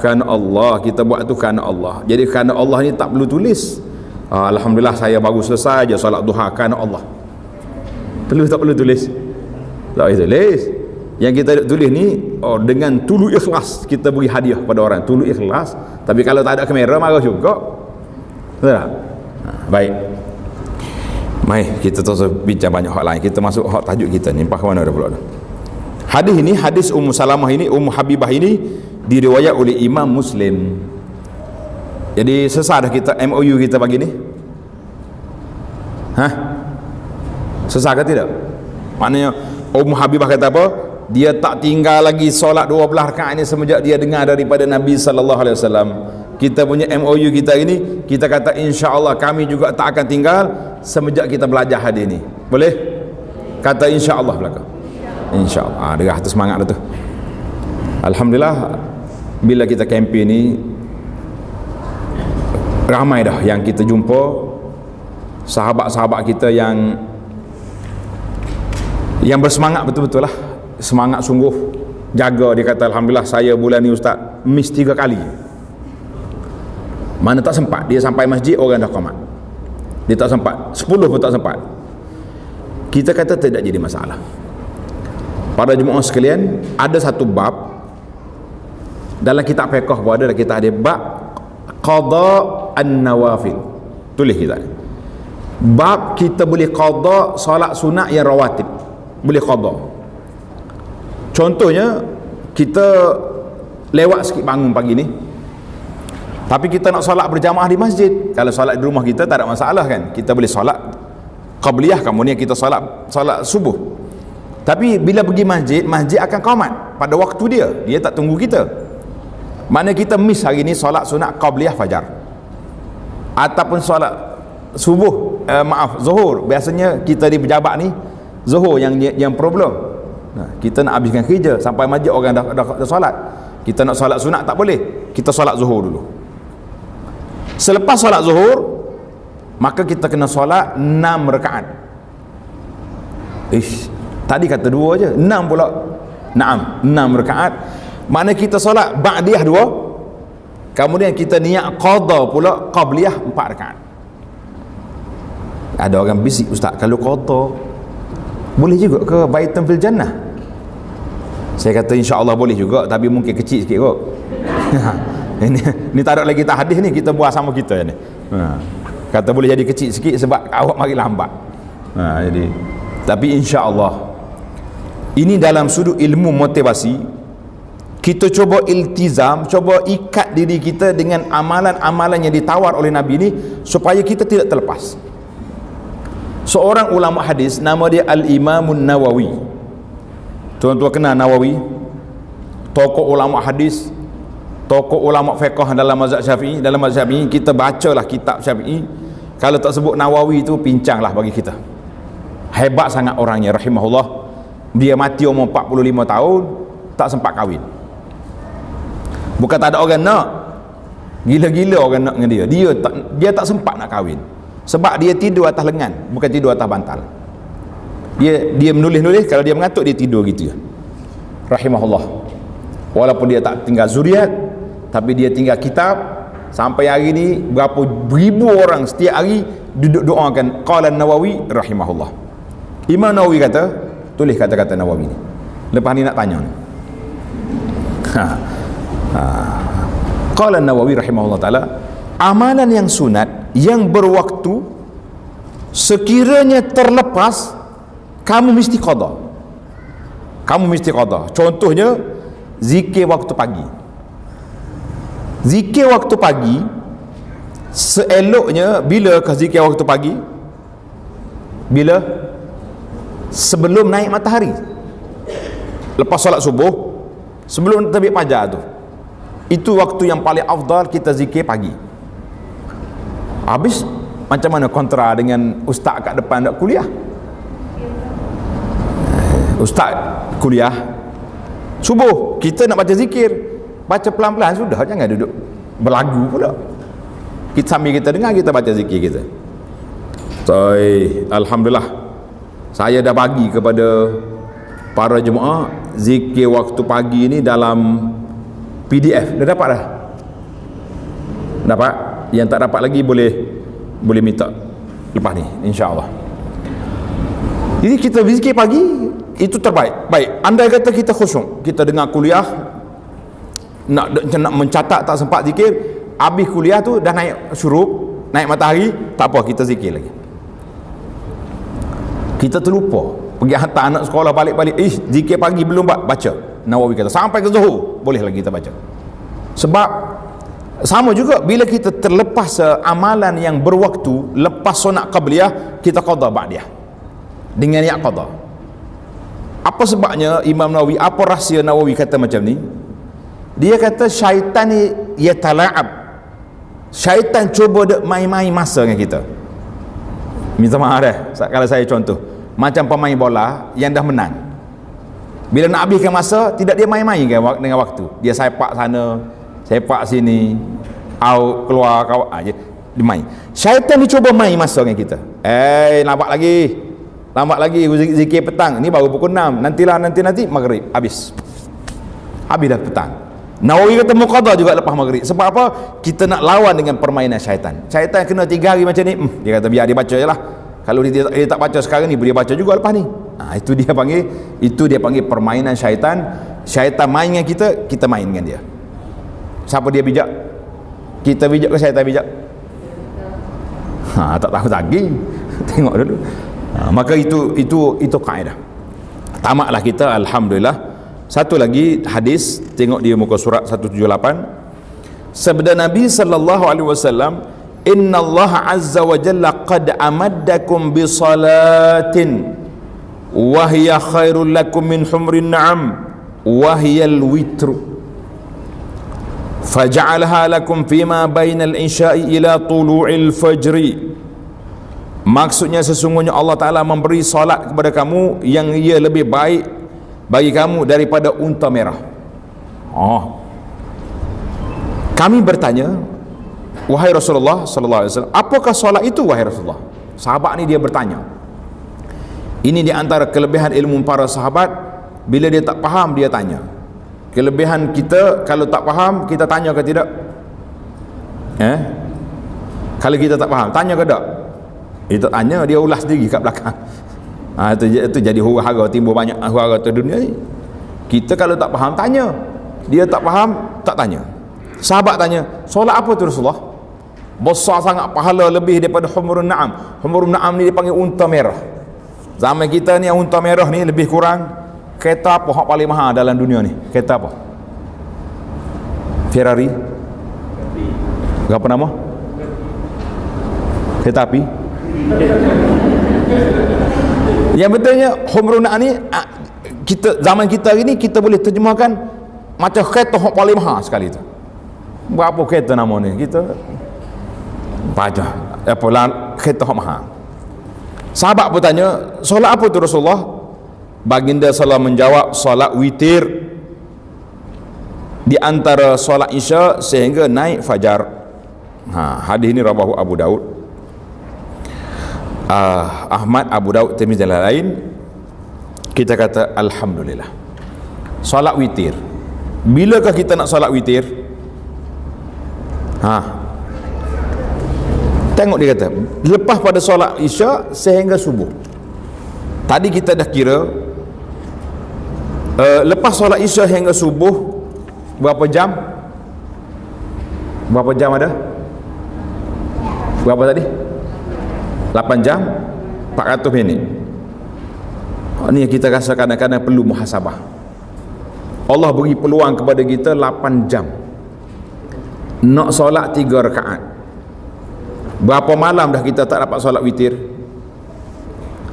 Kerana Allah. Kita buat itu kerana Allah. Jadi kerana Allah ni tak perlu tulis, alhamdulillah saya baru selesai je solat duha kerana Allah. Perlu tak perlu tulis? Tak perlu tulis. Yang kita tulis ni dengan tulu ikhlas kita beri hadiah pada orang, tulu ikhlas. Tapi kalau tak ada kamera marah juga. Betul tak? Baik. Mari kita terus bincang banyak hal lain. Kita masuk hak tajuk kita ni. Empat ke mana dah pula dah. Hadis ini, hadis Ummu Salamah ini, Ummu Habibah ini diriwayat oleh Imam Muslim. Jadi sesat dah kita MOU kita pagi ni. Sesat ke tidak? Maknanya Ummu Habibah kata apa? Dia tak tinggal lagi solat 12 rakaat ini semenjak dia dengar daripada Nabi sallallahu alaihi wasallam. Kita punya MOU kita ini, kita kata insya-Allah kami juga tak akan tinggal semenjak kita belajar hadis ni. Boleh? Kata insya-Allah belaka. Insya-Allah. Derah tu semangat dah tu. Alhamdulillah bila kita kempen ni ramai dah yang kita jumpa sahabat-sahabat kita yang bersemangat betul-betul lah, semangat sungguh jaga. Dia kata alhamdulillah saya bulan ni ustaz miss 3 kali, mana tak sempat dia sampai masjid orang dah qamat, dia tak sempat 10 pun tak sempat. Kita kata tidak jadi masalah. Para jemaah sekalian, ada satu bab dalam kitab fiqh pun ada, kita ada bab qada an-nawafil. Tulis kita bab kita boleh qada solat sunat yang rawatib, boleh qada. Contohnya kita lewat sikit bangun pagi ni, tapi kita nak solat berjamaah di masjid. Kalau solat di rumah kita tak ada masalah kan, kita boleh solat qabliyah, kemudian kita solat subuh. Tapi bila pergi masjid, masjid akan qamat pada waktu dia tak tunggu kita. Mana kita miss hari ni solat sunat qabliyah fajar ataupun solat subuh, zuhur. Biasanya kita di pejabat ni zuhur yang problem. Kita nak habiskan kerja sampai masjid orang dah solat, kita nak solat sunat tak boleh, kita solat zuhur dulu. Selepas solat zuhur, maka kita kena solat 6 rakaat. Tadi kata 2 je, 6 pula. 6 rakaat. Mana kita solat ba'diyah 2, kemudian kita niat qada pula qabliyah 4 rakaat. Ada orang bisik, ustaz kalau qada boleh juga ke baitan fil jannah? Saya kata insya-Allah boleh juga, tapi mungkin kecil sikit kot. Ini tak ada lagi tak hadis ni, kita buat sama kita ni. Kata boleh jadi kecil sikit sebab awak mari lambat. Jadi tapi insya-Allah ini dalam sudut ilmu motivasi, kita cuba iltizam, cuba ikat diri kita dengan amalan-amalan yang ditawar oleh Nabi ini supaya kita tidak terlepas. Seorang ulama hadis nama dia Al-Imamun Nawawi. Tuan-tuan kenal Nawawi? Tokoh ulama hadis, tokoh ulama fiqh dalam mazhab Syafi'i. Dalam mazhab Syafi'i kita bacalah kitab Syafi'i, kalau tak sebut Nawawi itu pincanglah bagi kita. Hebat sangat orangnya rahimahullah. Dia mati umur 45 tahun, tak sempat kahwin. Bukan tak ada orang nak, gila-gila orang nak dengan dia tak sempat nak kahwin. Sebab dia tidur atas lengan, bukan tidur atas bantal. Dia menulis-nulis, kalau dia mengantuk dia tidur gitu je. Rahimahullah. Walaupun dia tak tinggal zuriat, tapi dia tinggal kitab. Sampai hari ni berapa ribu orang setiap hari duduk doakan qala Nawawi rahimahullah. Imam Nawawi kata, tulis kata-kata Nawawi ni. Lepas ni nak tanya ni. Qala Nawawi rahimahullah ta'ala, amalan yang sunat yang berwaktu sekiranya terlepas, kamu mesti qada. Kamu mesti qada. Contohnya zikir waktu pagi. Zikir waktu pagi seeloknya bila ke zikir waktu pagi? Bila? Sebelum naik matahari, lepas solat subuh, sebelum terbit fajar tu. Itu waktu yang paling afdal kita zikir pagi. Habis macam mana kontra dengan ustaz kat depan nak kuliah? Ustaz kuliah subuh, kita nak baca zikir, baca pelan-pelan sudah, jangan duduk berlagu pula. Kita sambil kita dengar, kita baca zikir kita. So, alhamdulillah, saya dah bagi kepada para jemaah zikir waktu pagi ni dalam PDF. Dah dapat dah? Dapat? Yang tak dapat lagi boleh minta lepas ni, insya-Allah. Jadi kita zikir pagi itu terbaik. Baik, andai kata kita khusyuk, kita dengar kuliah, nak mencatat tak sempat zikir, habis kuliah tu dah naik syuruk, naik matahari, tak apa, kita zikir lagi. Kita terlupa, pergi hantar anak sekolah balik-balik, zikir pagi belum baca. Nawawi kata sampai ke Zuhur boleh lagi kita baca. Sebab sama juga bila kita terlepas amalan yang berwaktu, lepas sunat qabliyah, kita qada ba'diyah dengan niat qada. Apa sebabnya Imam Nawawi, apa rahsia Nawawi kata macam ni? Dia kata syaitan ni yatala'ab, syaitan cuba dek main-main masa dengan kita. Minta maaf dah kalau saya contoh, macam pemain bola yang dah menang, bila nak habiskan masa, tidak dia main-main dengan waktu. Dia sepak sana, sepak sini, out, keluar, kau aja dia main. Syaitan ni cuba main masa dengan kita. Lambat lagi zikir petang ni baru pukul 6, nanti maghrib habis dah petang. Nawawi kata muqadha juga lepas maghrib. Sebab apa? Kita nak lawan dengan permainan syaitan. Syaitan kena 3 hari macam ni, dia kata biar dia baca je lah. Kalau dia tak baca sekarang ni, dia baca juga lepas ni. Itu dia panggil permainan syaitan. Syaitan main dengan kita, kita main dengan dia. Siapa dia bijak? Kita bijak ke syaitan bijak? Tak tahu lagi. Tengok dulu. Maka itu kaedah. Tamatlah kita, alhamdulillah. Satu lagi hadis, tengok di muka surat 178. Sabda Nabi sallallahu alaihi wasallam, "Inna Allah azza wa jalla qad amaddakum bi salatin wa hiya khairul lakum min humrin na'am wa hiya al-witr faj'alha lakum fima bainal isya'i ila tulu'il fajri." Maksudnya sesungguhnya Allah Ta'ala memberi solat kepada kamu yang ia lebih baik bagi kamu daripada unta merah. Kami bertanya, wahai Rasulullah sallallahu alaihi wasallam, apakah solat itu wahai Rasulullah? Sahabat ni dia bertanya. Ini di antara kelebihan ilmu para sahabat, bila dia tak faham dia tanya. Kelebihan kita, kalau tak faham kita tanya ke tidak? Kalau kita tak faham, tanya ke tak? Kita tanya, dia ulas sendiri kat belakang. Itu jadi huru-hara, timbul banyak huru-hara di dunia ni. Kita kalau tak faham tanya, dia tak faham tak tanya. Sahabat tanya, solat apa tu Rasulullah? Besar sangat pahala, lebih daripada humurun na'am. Humurun na'am ni dipanggil unta merah. Zaman kita ni unta merah ni lebih kurang kereta apa hak paling mahal dalam dunia ni? Kereta apa? Ferrari? Apa nama? Kereta api? Yang betulnya humrun na'am ni, kita zaman kita hari ni kita boleh terjemahkan macam kereta hak paling mahal sekali tu. Berapa kereta nama ni? Kita baca kereta hak mahal. Sahabat bertanya, solat apa tu Rasulullah? Baginda sallallahu menjawab, solat witir di antara solat isya sehingga naik fajar. Hadis ini rawahu Abu Daud, Ahmad, Abu Daud, Tirmizi dan lain. Kita kata alhamdulillah. Solat witir. Bilakah kita nak solat witir? Tengok dia kata, lepas pada solat isya sehingga subuh. Tadi kita dah kira, lepas solat isya hingga subuh berapa jam? Berapa jam ada? Berapa tadi? 8 jam 400 minit. Ini kita rasa kadang-kadang perlu muhasabah. Allah beri peluang kepada kita 8 jam nak solat 3 rakaat. Berapa malam dah kita tak dapat solat witir?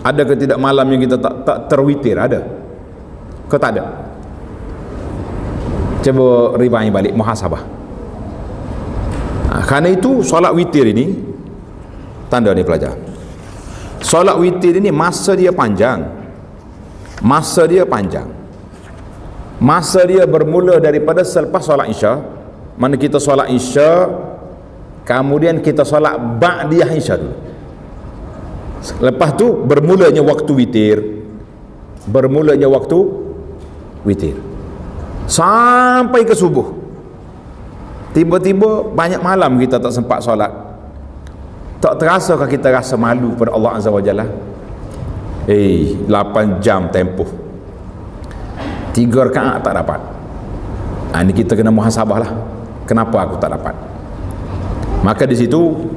Ada ke tidak malam yang kita tak terwitir? Ada ke tak ada? Cuba rewind balik, muhasabah. Kerana itu solat witir ini, tanda ni pelajar, solat witir ini masa dia panjang. Masa dia panjang. Masa dia bermula daripada selepas solat Isya. Mana kita solat Isya, kemudian kita solat ba'diyah Isya dulu. Lepas tu bermulanya waktu witir. Bermulanya waktu witir sampai ke subuh. Tiba-tiba banyak malam kita tak sempat solat. Tak terasakah kita rasa malu pada Allah Azza wa Jalla? 8 jam tempoh, 3 rakaat tak dapat. Ini kita kena muhasabah lah, kenapa aku tak dapat? Maka di situ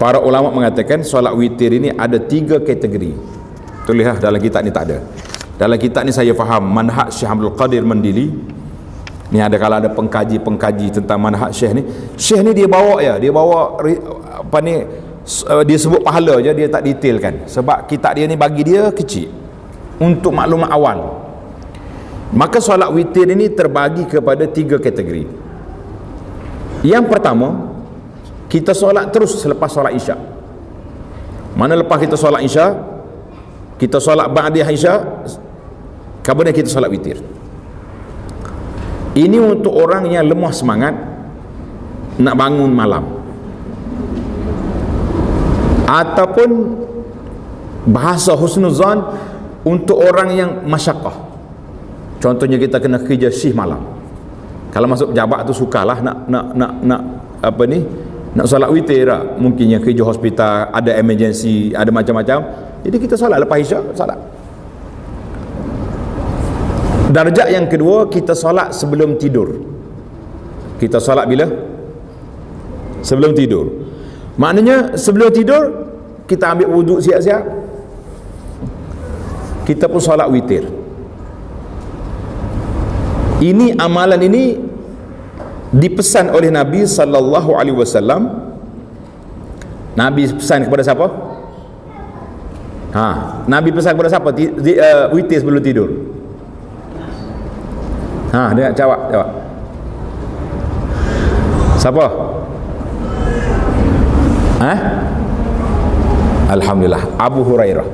para ulama mengatakan solat witir ini ada 3 kategori. Tulislah dalam kitab ni, tak ada. Dalam kitab ni saya faham manhaj Syekh Abdul Qadir Mandili. Ni ada, kalau ada pengkaji tentang manhaj Syekh ni. Syekh ni dia bawa apa ni, dia sebut pahala je, dia tak detailkan. Sebab kitab dia ni bagi dia kecil untuk maklumat awal. Maka solat witir ini terbagi kepada 3 kategori. Yang pertama, kita solat terus selepas solat Isya. Mana lepas kita solat Isya, kita solat ba'diyah Isya, kemudian kita solat witir. Ini untuk orang yang lemah semangat nak bangun malam, ataupun bahasa husnuzan untuk orang yang masyaqqah. Contohnya kita kena kerja shift malam. Kalau masuk pejabat tu sukalah nak apa ni, nak solat witir lah. Mungkin yang kerja hospital, ada emergency, ada macam-macam. Jadi kita solat lepas Isya, solat. Darjat yang kedua, kita solat sebelum tidur. Kita solat bila? Sebelum tidur. Maknanya sebelum tidur kita ambil wuduk siap-siap, kita pun solat witir. Ini amalan ini dipesan oleh Nabi sallallahu alaihi wasallam. Nabi pesan kepada siapa? Nabi pesan kepada siapa? Witir sebelum tidur. Dia nak jawab. Siapa? Alhamdulillah, Abu Hurairah.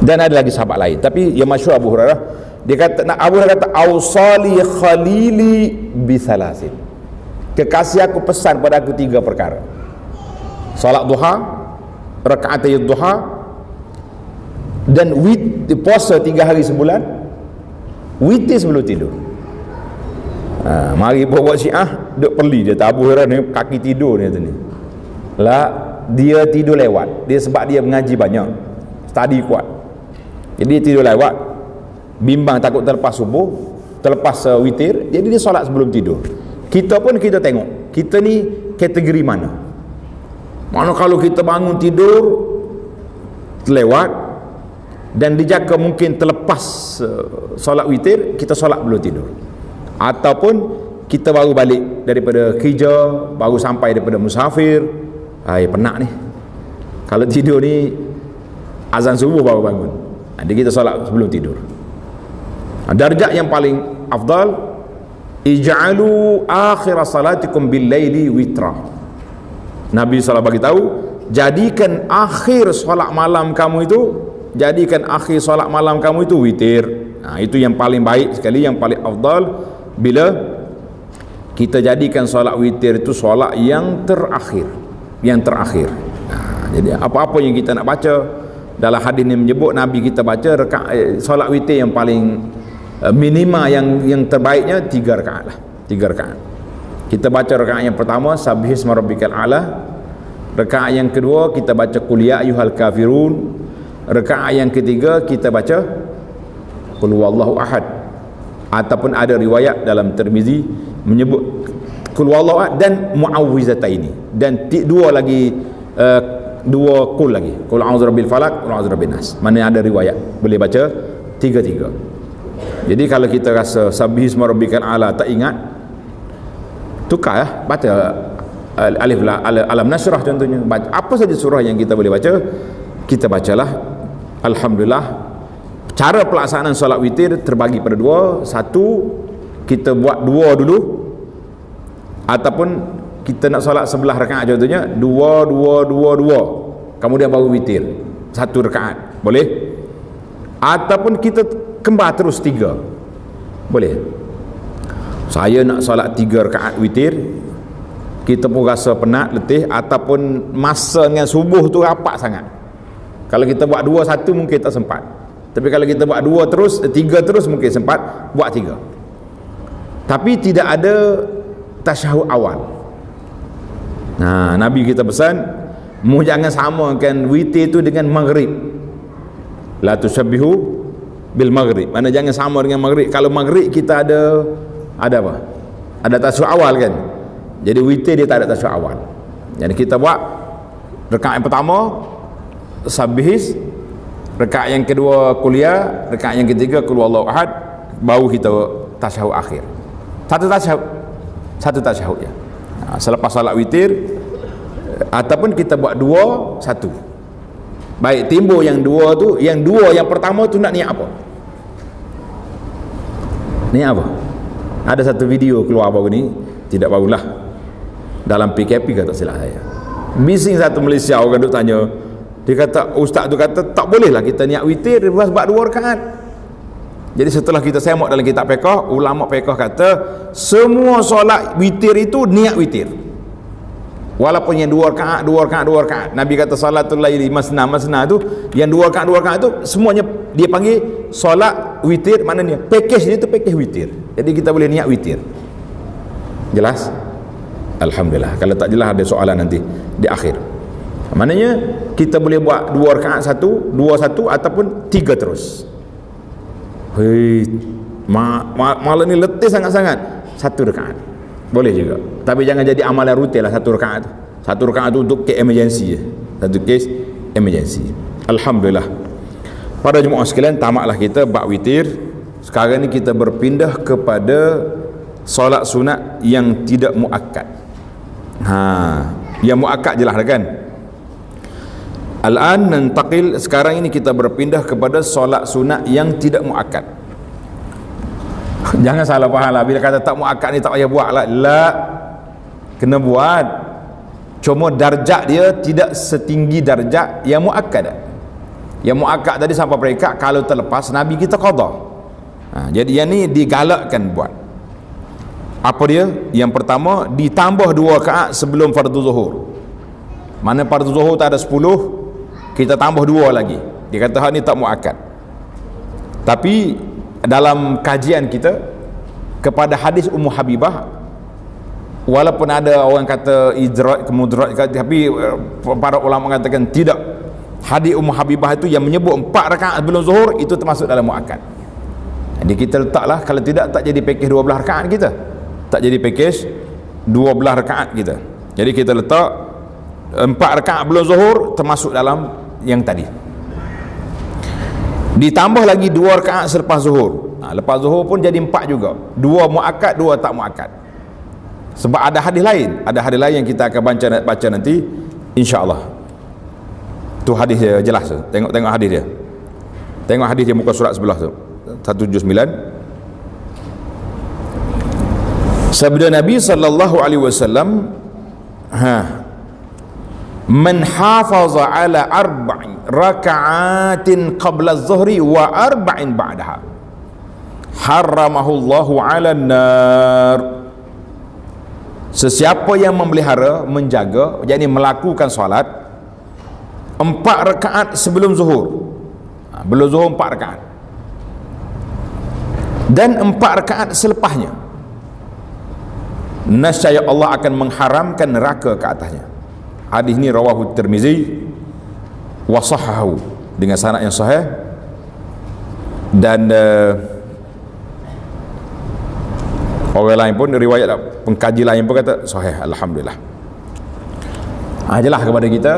Dan ada lagi sahabat lain, tapi yang masyhur Abu Hurairah. Dia kata, Abu Hurairah kata, "Ausali khalili bisalasin." Kekasih aku pesan pada aku 3 perkara. Salat duha, rakaat duha, dan puasa 3 hari sebulan, witir sebelum tidur. Mari buat Syiah duk perli dia tak. Abu Hurairah ni kaki tidur ni ni. Lah, dia tidur lewat. Dia sebab dia mengaji banyak, study kuat. Jadi dia tidur lewat. Bimbang takut terlepas subuh, terlepas witir, jadi dia solat sebelum tidur. Kita pun kita tengok kita ni kategori mana. Mana kalau kita bangun tidur lewat dan dijangka mungkin terlepas solat witir, kita solat belum tidur. Ataupun kita baru balik daripada kerja, baru sampai daripada musafir, penat ni. Kalau tidur ni azan subuh baru bangun, jadi kita solat sebelum tidur. Darjat yang paling afdal, ij'alu akhir salatikum bil laili witra. Nabi SAW bagi tahu, jadikan akhir solat malam kamu itu, jadikan akhir solat malam kamu itu witir. Itu yang paling baik sekali, yang paling afdal. Bila kita jadikan solat witir itu solat yang terakhir, yang terakhir. Jadi apa-apa yang kita nak baca, dalam hadis ini menyebut Nabi kita baca solat witir yang paling minima, yang terbaiknya 3 rakaat lah. 3 rakaat. Kita baca rakaat yang pertama Sabbihisma rabbikal a'la. Rakaat yang kedua kita baca Qul ya ayyuhal kafirun. Rakaat yang ketiga kita baca Qul huwallahu ahad. Ataupun ada riwayat dalam Tirmizi menyebut Qul huwallahu ahad dan muawwizataini, dan 2 lagi, 2 qul lagi, Qul a'udzu birabbil falaq, Qul a'udzu birabbin nas. Mana ada riwayat boleh baca 3-3. Jadi kalau kita rasa Sabbihisma rabbikal a'la tak ingat, tukar ya, baca Alif Alam Nashrah contohnya. Baca apa saja surah yang kita boleh baca, kita bacalah Alhamdulillah, cara pelaksanaan solat witir terbagi pada dua. Satu, kita buat dua dulu, ataupun kita nak solat 11 rakaat contohnya, dua, kemudian baru witir 1 rakaat, boleh? Ataupun kita kembar terus 3, boleh? Saya nak solat 3 rakaat witir, kita pun rasa penat, letih, ataupun masa dengan subuh tu rapat sangat. Kalau kita buat 2-1 mungkin tak sempat. Tapi kalau kita buat 2 terus, 3 terus mungkin sempat, buat 3. Tapi tidak ada tasyahud awal. Nah, Nabi kita pesan, mu jangan samakan witir tu dengan maghrib. La tusabbihu bil maghrib. Mana jangan sama dengan maghrib. Kalau maghrib kita ada apa? Ada tasyahud awal kan. Jadi witir dia tak ada tasyahud awal. Jadi kita buat rakaat yang pertama Sabbihis, rakaat yang kedua kuliah, rakaat yang ketiga qul huwallahu ahad, baru kita tasyahud akhir. Satu tasyahud je. Selepas salat witir, ataupun kita buat 2-1. Baik, timbul yang 2 tu, yang pertama tu nak niat apa? Niat apa? Ada satu video keluar baru ni, tidak barulah, dalam PKP kata silap saya. Bising satu Malaysia orang duk tanya, dia kata, ustaz tu kata tak boleh lah kita niat witir lepas buat 2 rakaat. Jadi setelah kita semak dalam kitab fiqh, ulama fiqh kata semua solat witir itu niat witir, walaupun yang 2 rakaat. Nabi kata salatul laili masna tu, yang 2 rakaat tu semuanya dia panggil solat witir. Maknanya package dia tu package witir. Jadi kita boleh niat witir. Jelas? Alhamdulillah. Kalau tak jelas ada soalan nanti di akhir. Maknanya kita boleh buat 2 rakaat 1, 2-1, ataupun 3 terus. Hei, malam ni letih sangat-sangat, 1 rakaat boleh juga. Tapi jangan jadi amalan rutin lah 1 rakaat tu. 1 rakaat tu untuk case emergency je. Satu case emergency. Alhamdulillah. Para jemaah sekalian, tamatlah kita bab witir. Sekarang ni kita berpindah kepada solat sunat yang tidak muakkad. Yang muakkad jelas dah kan. Al-an nantaqil, sekarang ini kita berpindah kepada solat sunat yang tidak muakkad. Jangan salah faham lah, bila kata tak muakkad ni tak payah buat lah. La, kena buat. Cuma darjat dia tidak setinggi darjat yang muakkad. Yang muakkad tadi sampai peringkat kalau terlepas Nabi kita qada. Jadi yang ni digalakkan buat. Apa dia? Yang pertama, ditambah 2 rakaat sebelum fardu zuhur. Mana fardu zuhur tak ada 10, kita tambah 2 lagi. Dia kata hak ni tak muakkad. Tapi dalam kajian kita kepada hadis Ummu Habibah, walaupun ada orang kata idraj kemudraj, tapi para ulama mengatakan tidak. Hadis Ummu Habibah itu yang menyebut 4 rakaat sebelum zuhur itu termasuk dalam muakkad. Jadi kita letaklah, kalau tidak tak jadi package 12 rakaat kita. Tak jadi package 12 rakaat kita. Jadi kita letak 4 rakaat belum zuhur termasuk dalam yang tadi. Ditambah lagi 2 rakaat selepas zuhur. Lepas zuhur pun jadi 4 juga. 2 muakkad, 2 tak muakkad. Sebab ada hadis lain. Ada hadis lain yang kita akan baca nanti, insya-Allah. Tu hadis dia jelas tu. Tengok hadis dia. Tengok hadis dia muka surat sebelah tu. 179. Sabda Nabi sallallahu alaihi wasallam, man hafaza ala 4 raka'atin qabla az-zuhri wa 4 ba'daha haramahu Allahu 'ala an-nar. Sesiapa yang memelihara, menjaga, yakni melakukan solat 4 rakaat sebelum zuhur. Belum zuhur 4 rakaat. Dan 4 rakaat selepasnya, nescaya Allah akan mengharamkan neraka ke atasnya. Hadis ni rawahu Tirmizi wa sahahu, dengan sanad yang sahih. Dan orang lain pun, riwayat pengkaji lain pun kata sahih, alhamdulillah. Jelas kepada kita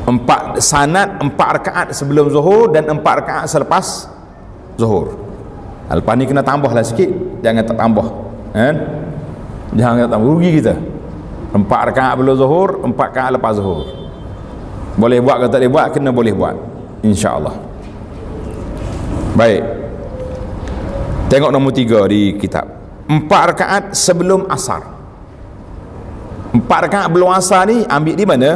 4 sanad, 4 rakaat sebelum zuhur dan 4 rakaat selepas zuhur. Lepas ni kena tambahlah sikit, jangan tak tambah kan? Jangan tak rugi kita. 4 rakaat belum zuhur, 4 rakaat lepas zuhur. Boleh buat ke tak boleh buat? Kena boleh buat. insya-Allah. Baik, tengok nombor 3 di kitab. 4 rakaat sebelum asar. 4 rakaat belum asar ni ambil di mana?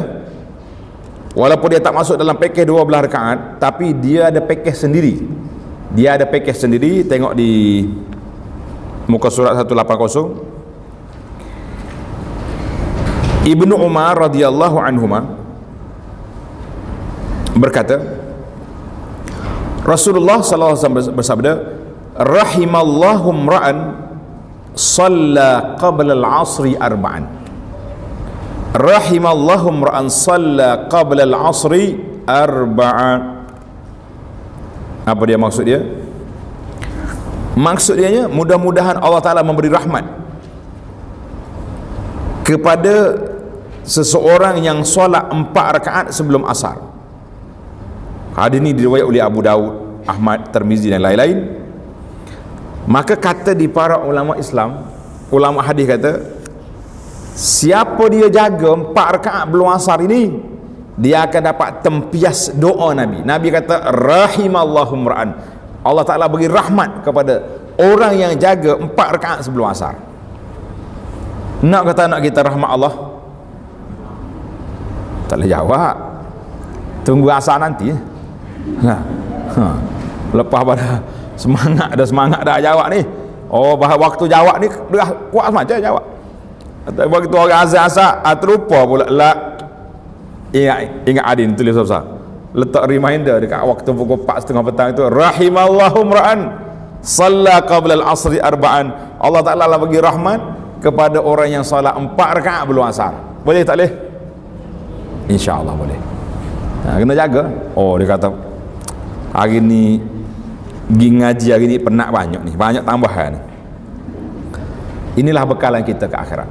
Walaupun dia tak masuk dalam pakej 12 rakaat, tapi dia ada pakej sendiri. Dia ada pakej sendiri. Tengok di muka surat 180. Ibnu Umar radhiyallahu anhuma berkata, Rasulullah sallallahu alaihi wasallam bersabda, rahimallahu imra'an shalla qabla al-'asri arba'an. Rahimallahu imra'an shalla qabla al-'asri arba'an. Apa dia maksud dia? Maksud dia, mudah-mudahan Allah Ta'ala memberi rahmat kepada seseorang yang solat 4 rakaat sebelum asar. Hadis ini diriwayat oleh Abu Daud, Ahmad, Tirmizi dan lain-lain. Maka kata di para ulama Islam, ulama hadis kata, siapa dia jaga 4 rakaat belum asar ini, dia akan dapat tempias doa Nabi. Nabi kata, rahimallahu imra'an, Allah Ta'ala bagi rahmat kepada orang yang jaga 4 rakaat sebelum asar. Nak kata nak kita rahmat Allah? Tak boleh jawab. Tunggu asar nanti. Lepas pada semangat dah jawab ni. Oh, waktu jawab ni dah kuat macam jawab. Tapi begitu orang azan asar, terlupa pula. Ingat Adin tulis besar. Letak reminder dekat waktu pukul 4:30 petang itu, rahimallahu imra'an shalla qabla al-'asri arba'an. Allah Ta'ala bagi rahmat kepada orang yang solat 4 rakaat belum asar. Boleh tak boleh? InsyaAllah boleh. Kena jaga. Oh, dia kata hari ni pergi ngaji hari ni penat banyak ni, banyak tambahan ni. Inilah bekalan kita ke akhirat.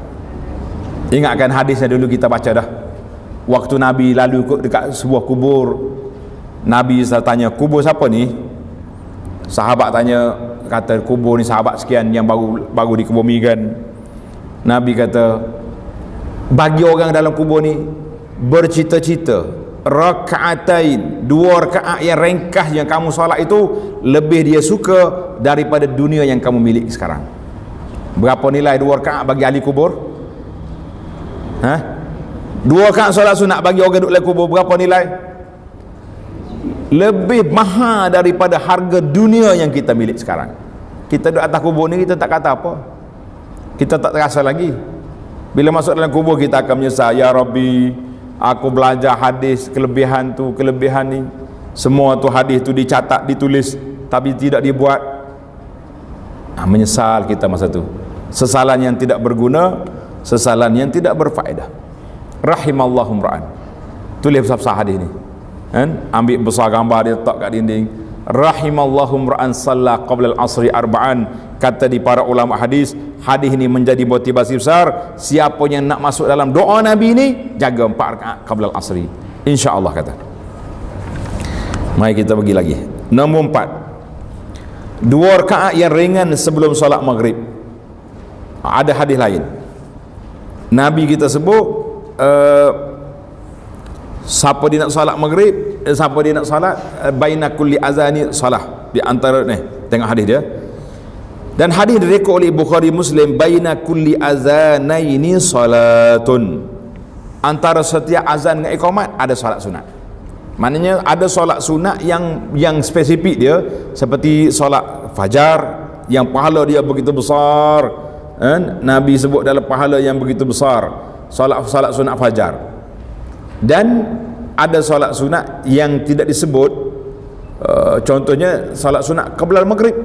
Ingatkan hadisnya dulu kita baca dah. Waktu Nabi lalu dekat sebuah kubur, Nabi tanya, kubur siapa ni? Sahabat tanya, kata kubur ni sahabat sekian yang baru dikebumikan. Nabi kata, bagi orang dalam kubur ni bercita-cita rakaatain, 2 rakaat yang ringkas yang kamu solat itu lebih dia suka daripada dunia yang kamu miliki sekarang. Berapa nilai 2 rakaat bagi ahli kubur? 2 rakaat solat sunat bagi orang duduk dalam kubur berapa nilai? Lebih mahal daripada harga dunia yang kita milik sekarang. Kita duduk atas kubur ni, kita tak kata apa, kita tak terasa lagi. Bila masuk dalam kubur kita akan menyesal, ya Rabbi, aku belajar hadis, kelebihan tu, kelebihan ni, semua tu hadis tu dicatat, ditulis, tapi tidak dibuat. Menyesal kita masa tu. Sesalan yang tidak berguna, sesalan yang tidak berfaedah. Rahimallahu imra'an. Tulis besar-besar hadis ni. Ambil besar gambar dia letak kat dinding. Rahimallahu imra'an shalla qabla al-'asri arba'an. Kata di para ulama hadis, hadis ini menjadi motivasi besar. Siapa yang nak masuk dalam doa Nabi ni, jaga 4 rakaat qabla al-'asri, insya-Allah kata. Mari kita pergi lagi. Nombor 4, 2 rakaat yang ringan sebelum solat maghrib. Ada hadis lain Nabi kita sebut, siapa dia nak solat maghrib, siapa dia nak solat baina kulli azani salah, di antara ni tengok hadis dia. Dan hadis direkod oleh Bukhari Muslim, baina kulli azanaini salatun, antara setiap azan dengan iqamat ada solat sunat. Maknanya ada solat sunat yang spesifik dia, seperti solat fajar yang pahala dia begitu besar. Nabi sebut dalam pahala yang begitu besar solat sunat fajar. Dan ada solat sunat yang tidak disebut, contohnya solat sunat qabla al-maghrib.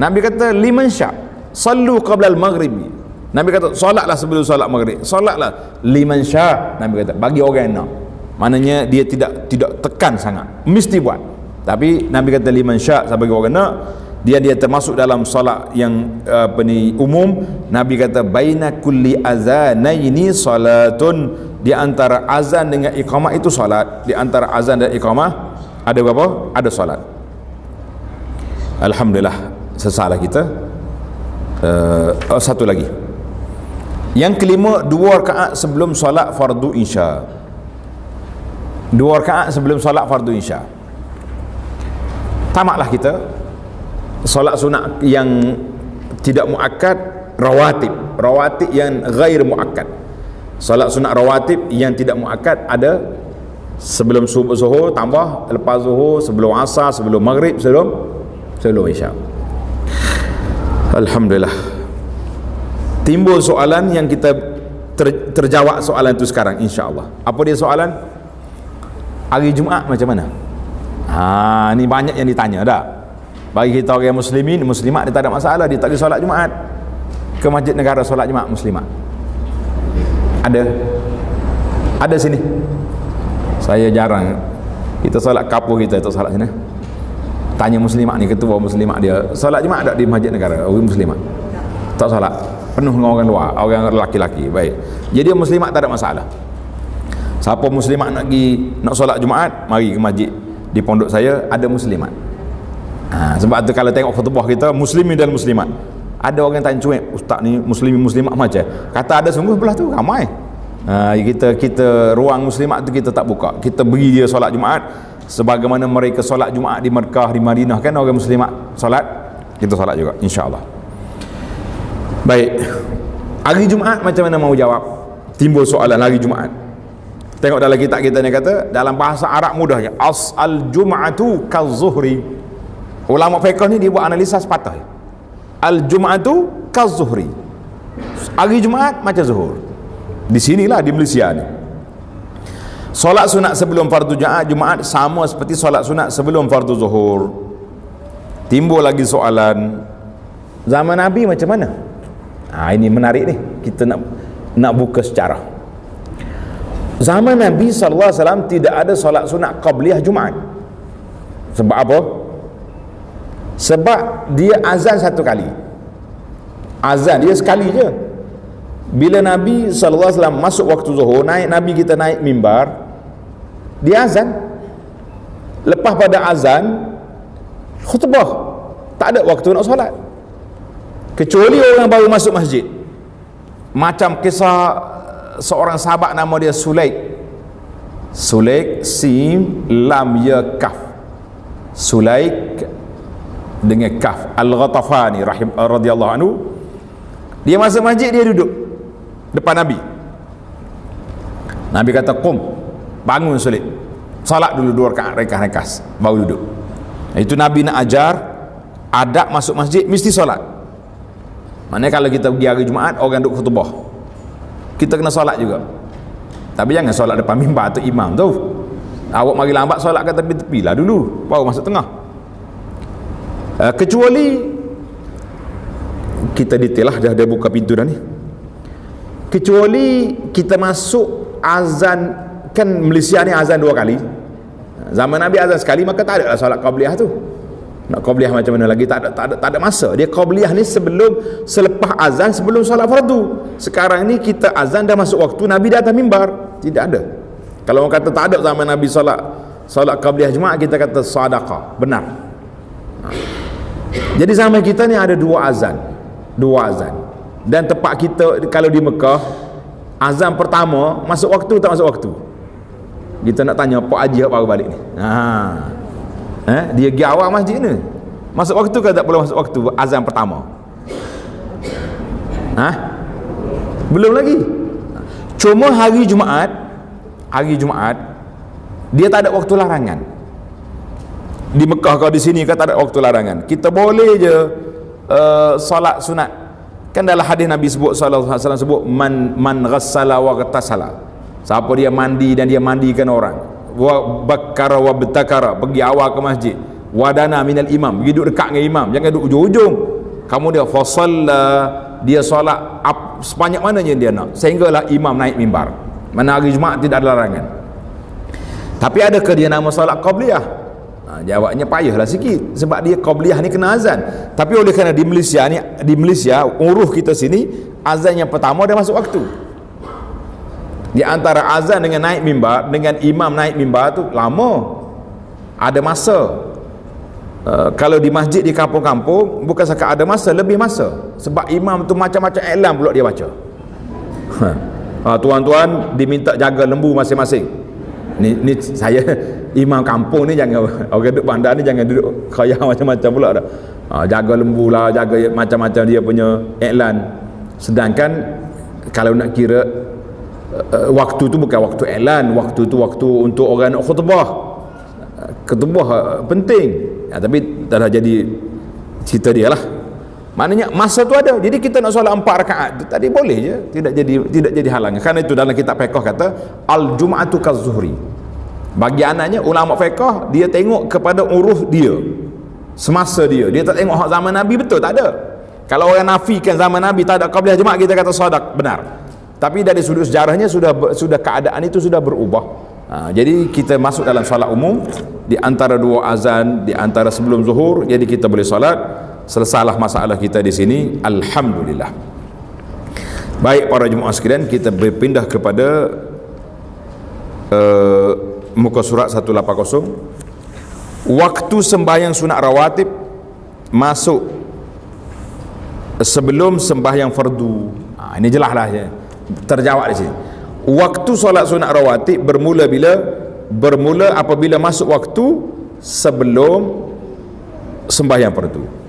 Nabi kata liman sya' sallu qabla al-maghrib. Nabi kata solatlah sebelum solat maghrib, solatlah liman sya'. Nabi kata bagi orang yang nak. Maknanya dia tidak tekan sangat, mesti buat. Tapi Nabi kata liman sya', bagi orang nak. Dia termasuk dalam solat yang umum. Nabi kata baina kulli azanaini salatun, di antara azan dengan iqamah itu solat. Di antara azan dan iqamah ada berapa? Ada solat. Alhamdulillah, sesalah kita. Satu lagi, yang kelima, 2 rakaat sebelum solat fardu isya. 2 rakaat sebelum solat fardu isya. Tamaklah kita solat sunat yang tidak muakkad, rawatib yang ghair muakkad. Solat sunat rawatib yang tidak muakkad ada sebelum zuhur tambah, lepas zuhur, sebelum asar, sebelum maghrib, sebelum isya. Alhamdulillah. Timbul soalan yang kita terjawab soalan itu sekarang insya-Allah. Apa dia soalan? Hari Jumaat macam mana? Ni banyak yang ditanya dah. Bagi kita orang muslimin, muslimat, dia tak ada masalah, dia tak boleh solat Jumaat. Ke masjid negara solat Jumaat muslimat. Ada sini. Saya jarang. Kita solat kapur kita tak solat sini. Tanya muslimat ni, ketua muslimat dia, solat Jumaat tak di masjid negara? Orang muslimat tak solat, penuh dengan orang luar, orang lelaki-lelaki. Baik, jadi muslimat tak ada masalah. Siapa muslimat nak solat Jumaat, mari ke masjid di pondok saya ada muslimat. Sebab tu kalau tengok khutbah kita muslimin dan muslimat, ada orang tanya cuek, ustaz ni muslimin muslimat macam kata ada sungguh belah tu ramai. Kita ruang muslimat tu kita tak buka, kita beri dia solat Jumaat sebagaimana mereka solat Jumaat di Mekah, di Madinah kan orang muslimat solat, kita solat juga insya-Allah. Baik, hari Jumaat macam mana mau jawab? Timbul soalan hari Jumaat. Tengok dalam kitab kita ni kata, dalam bahasa Arab mudahnya, al-jum'atu kaz-zuhri. Ulama fiqh ni dia buat analisa sepatah. Al-jum'atu kaz-zuhri. Hari Jumaat macam zuhur. Di sinilah di Malaysia ni. Solat sunat sebelum fardu Jumaat sama seperti solat sunat sebelum fardu zuhur. Timbul lagi soalan, zaman Nabi macam mana? Ini menarik ni. Kita nak buka secara. Zaman Nabi SAW tidak ada solat sunat qabliyah Jumaat. Sebab apa? Sebab dia azan satu kali. Azan dia sekali je. Bila Nabi SAW masuk waktu zuhur, Nabi kita naik mimbar, dia azan. Lepas pada azan, khutbah. Tak ada waktu nak solat. Kecuali orang baru masuk masjid. Macam kisah seorang sahabat nama dia Sulaik Sim Lam Ya Kaf. Sulaik dengan Kaf Al-Ghatafani radhiyallahu anhu. Dia masuk masjid, dia duduk depan Nabi. Nabi kata, "Qum, bangun Sulaik, salat dulu 2 rakaat ringkas, baru duduk." Itu Nabi nak ajar adab masuk masjid mesti solat. Maknanya kalau kita pergi hari Jumaat, orang duduk khutbah, kita kena solat juga. Tapi jangan solat depan mimbar tu imam tu. Awak mari lambat solat kat tepi-tepi lah dulu, baru masuk tengah. Kecuali kita detail lah, dah buka pintu dah ni. Kecuali kita masuk azan, kan Malaysia ni azan 2 kali. Zaman Nabi azan sekali, maka tak ada lah solat qabliyah tu. Nak qabliyah macam mana lagi, tak ada masa. Dia qabliyah ni selepas azan, sebelum solat fardu. Sekarang ni kita azan dah masuk waktu, Nabi dah atas mimbar, tidak ada. Kalau orang kata tak ada zaman Nabi solat qabliyah Jumaat, kita kata sadaqah, benar. Jadi zaman kita ni ada 2 azan. Dan tempat kita kalau di Mekah, azan pertama masuk waktu tak masuk waktu. Kita nak tanya Pak Haji baru balik ni. Dia pergi awal masjid ni, masuk waktu ke tak perlu masuk waktu azan pertama? Belum lagi. Cuma hari Jumaat dia tak ada waktu larangan. Di Mekah kau di sini kan tak ada waktu larangan. Kita boleh je solat sunat. Kan dalam hadis Nabi sebut sallallahu alaihi wasallam sebut man ghassala wa ghatasala. Siapa dia mandi dan dia mandikan orang, wa bakkara wa betakara, pergi awal ke masjid, wadana minal imam, pergi duduk dekat dengan imam, jangan duduk ujung-ujung. Kamu dia fasalla, dia solat sebanyak mana je dia nak, sehinggalah imam naik mimbar. Mana hari Jumaat tidak ada larangan. Tapi adakah dia nama solat qabliyah? Jawabnya payahlah sikit, sebab dia qabliyah ni kena azan. Tapi oleh kerana di Malaysia uruh kita sini, azan yang pertama dah masuk waktu. Di antara azan dengan naik mimbar, dengan imam naik mimbar tu lama, ada masa. Kalau di masjid di kampung-kampung bukan sekadar ada masa, lebih masa, sebab imam tu macam-macam iklan pula dia baca. Tuan-tuan diminta jaga lembu masing-masing. Ni saya imam kampung ni jangan, orang duduk bandar ni jangan duduk khayal macam-macam pula dah. Jaga lembu lah, jaga macam-macam dia punya iklan. Sedangkan kalau nak kira waktu tu bukan waktu iklan, waktu tu waktu untuk orang nak khutbah. Khutbah penting. Tapi dah jadi cerita dia lah. Maknanya masa tu ada. Jadi kita nak solat 4 rakaat tu tadi boleh je, tidak jadi halangan. Karena itu dalam kitab fiqh kata al-jum'atu kaz-zuhri. Bagi anaknya ulama fiqh dia tengok kepada uruf dia, semasa dia tak tengok hak zaman Nabi, betul tak ada. Kalau orang nafikan zaman Nabi tak ada qabliyah jemaah, kita kata sadaq, benar. Tapi dari sudut sejarahnya sudah keadaan itu sudah berubah. Jadi kita masuk dalam solat umum di antara 2 azan, di antara sebelum zuhur, jadi kita boleh solat. Selesailah masalah kita di sini, alhamdulillah. Baik para jemaah sekalian, kita berpindah kepada muka surat 180. Waktu sembahyang sunat rawatib masuk sebelum sembahyang fardu. Ini jelaslah ya, terjawab di sini. Waktu solat sunat rawatib bermula bila? Bermula apabila masuk waktu sebelum sembahyang fardu.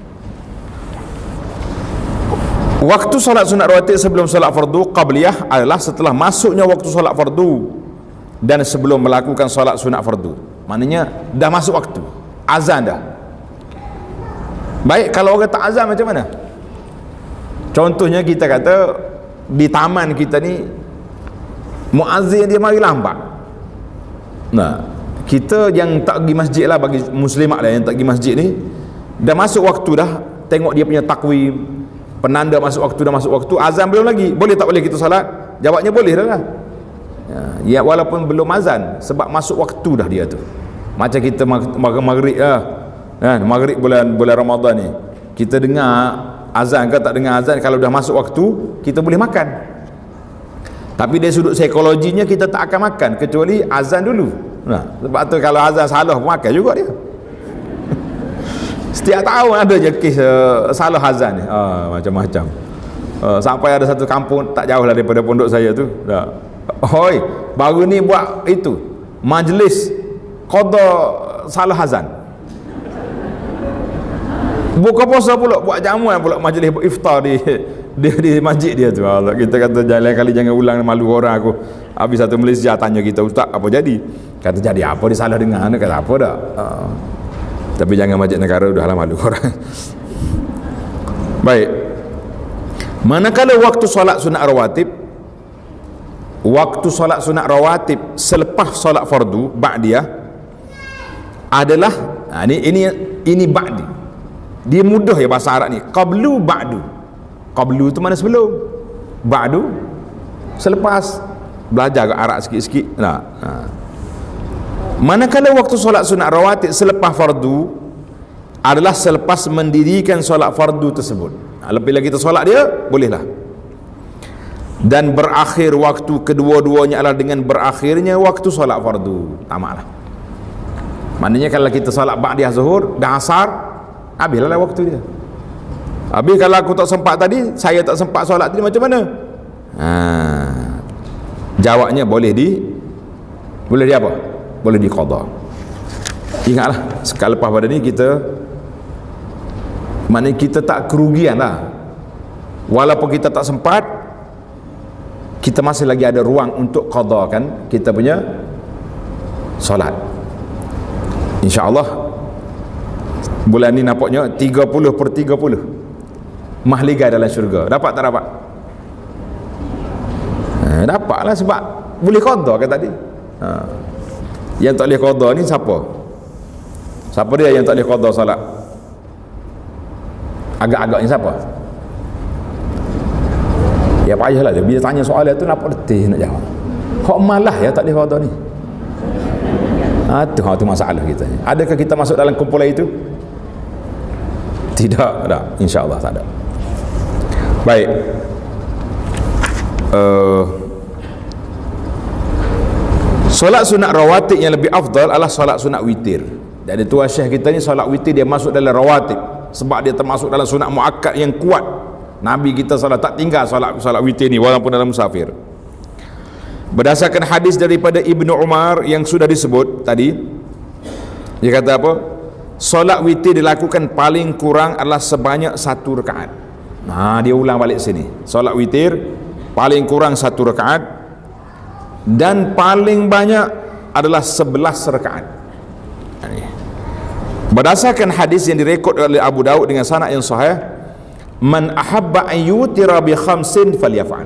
Waktu solat sunat rawatib sebelum solat fardu qabliyah adalah setelah masuknya waktu solat fardu dan sebelum melakukan solat sunat fardu. Maknanya dah masuk waktu, azan dah. Baik, kalau orang tak azan macam mana? Contohnya kita kata di taman kita ni muazzin dia mari lambat. Nah, kita yang tak pergi masjid lah, bagi muslimat lah yang tak pergi masjid ni, dah masuk waktu dah, tengok dia punya takwim, penanda masuk waktu, dah masuk waktu, azan belum lagi, boleh tak boleh kita salat? Jawabnya boleh dah lah. Ya, walaupun belum azan, sebab masuk waktu dah dia tu. Macam kita maghrib lah, kan, maghrib bulan Ramadan ni, kita dengar azan ke tak dengar azan, kalau dah masuk waktu kita boleh makan. Tapi dari sudut psikologinya kita tak akan makan kecuali azan dulu. Sebab tu kalau azan salah pun makan juga dia. Setiap tahun ada je kes salah azan ni, macam-macam. Sampai ada satu kampung tak jauh lah daripada pondok saya tu, hoi, baru ni buat itu majlis qada salah azan. Buka puasa pula, buat jamuan pula, majlis iftar di masjid dia tu. Allah, kita kata lain kali jangan ulang, malu orang aku. Habis satu Malaysia tanya kita, ustaz apa jadi? Kata jadi apa, dia salah dengar. Kata apa dah. Tapi jangan masjid negara, udahlah malu orang. Baik, manakala waktu solat sunat rawatib, waktu solat sunat rawatib selepas solat fardu ba'diyah adalah ini ba'di. Dia mudah ya bahasa Arab ni, qablu ba'du. Qablu tu mana sebelum, ba'du selepas. Belajar ke Arab sikit-sikit. Manakala waktu solat sunat rawatib selepas fardu adalah selepas mendirikan solat fardu tersebut. Lebih lagi kita solat dia, bolehlah. Dan berakhir waktu kedua-duanya adalah dengan berakhirnya waktu solat fardu. Tamaklah. Maknanya kalau kita solat ba'diyah zuhur dan asar, habislah waktu dia. Habis kalau aku tak sempat tadi, saya tak sempat solat tadi, macam mana? Jawabnya boleh di apa? Boleh diqada. Ingatlah, sekali lepas pada ni kita, maknanya kita tak kerugian lah. Walaupun kita tak sempat, kita masih lagi ada ruang untuk qadakan kita punya solat. InsyaAllah bulan ni nampaknya 30/30 mahligai dalam syurga. Dapat tak dapat? Dapatlah, sebab boleh qada kan tadi. Yang tak boleh qada ni siapa? Siapa dia yang tak boleh qada solat? Agak-agaknya siapa? Ya payahlah dia, bila tanya soalan tu nampak letih nak jawab. Kok malah ya tak boleh qada ni? Tu masalah kita. Adakah kita masuk dalam kumpulan itu? Tidak, tak. InsyaAllah tak ada. Baik. Solat sunat rawatib yang lebih afdal adalah solat sunat witir. Jadi tuan syekh kita ni solat witir dia masuk dalam rawatib sebab dia termasuk dalam sunat muakkad yang kuat. Nabi kita solat tak tinggal solat witir ni walaupun dalam musafir. Berdasarkan hadis daripada Ibnu Umar yang sudah disebut tadi, dia kata apa? Solat witir dilakukan paling kurang adalah sebanyak 1 rakaat. Dia ulang balik sini. Solat witir paling kurang 1 rakaat dan paling banyak adalah 11 rakaat. Berdasarkan hadis yang direkod oleh Abu Daud dengan sanad yang sahih, man ahabba an yutira bi khamsin falyaf'al.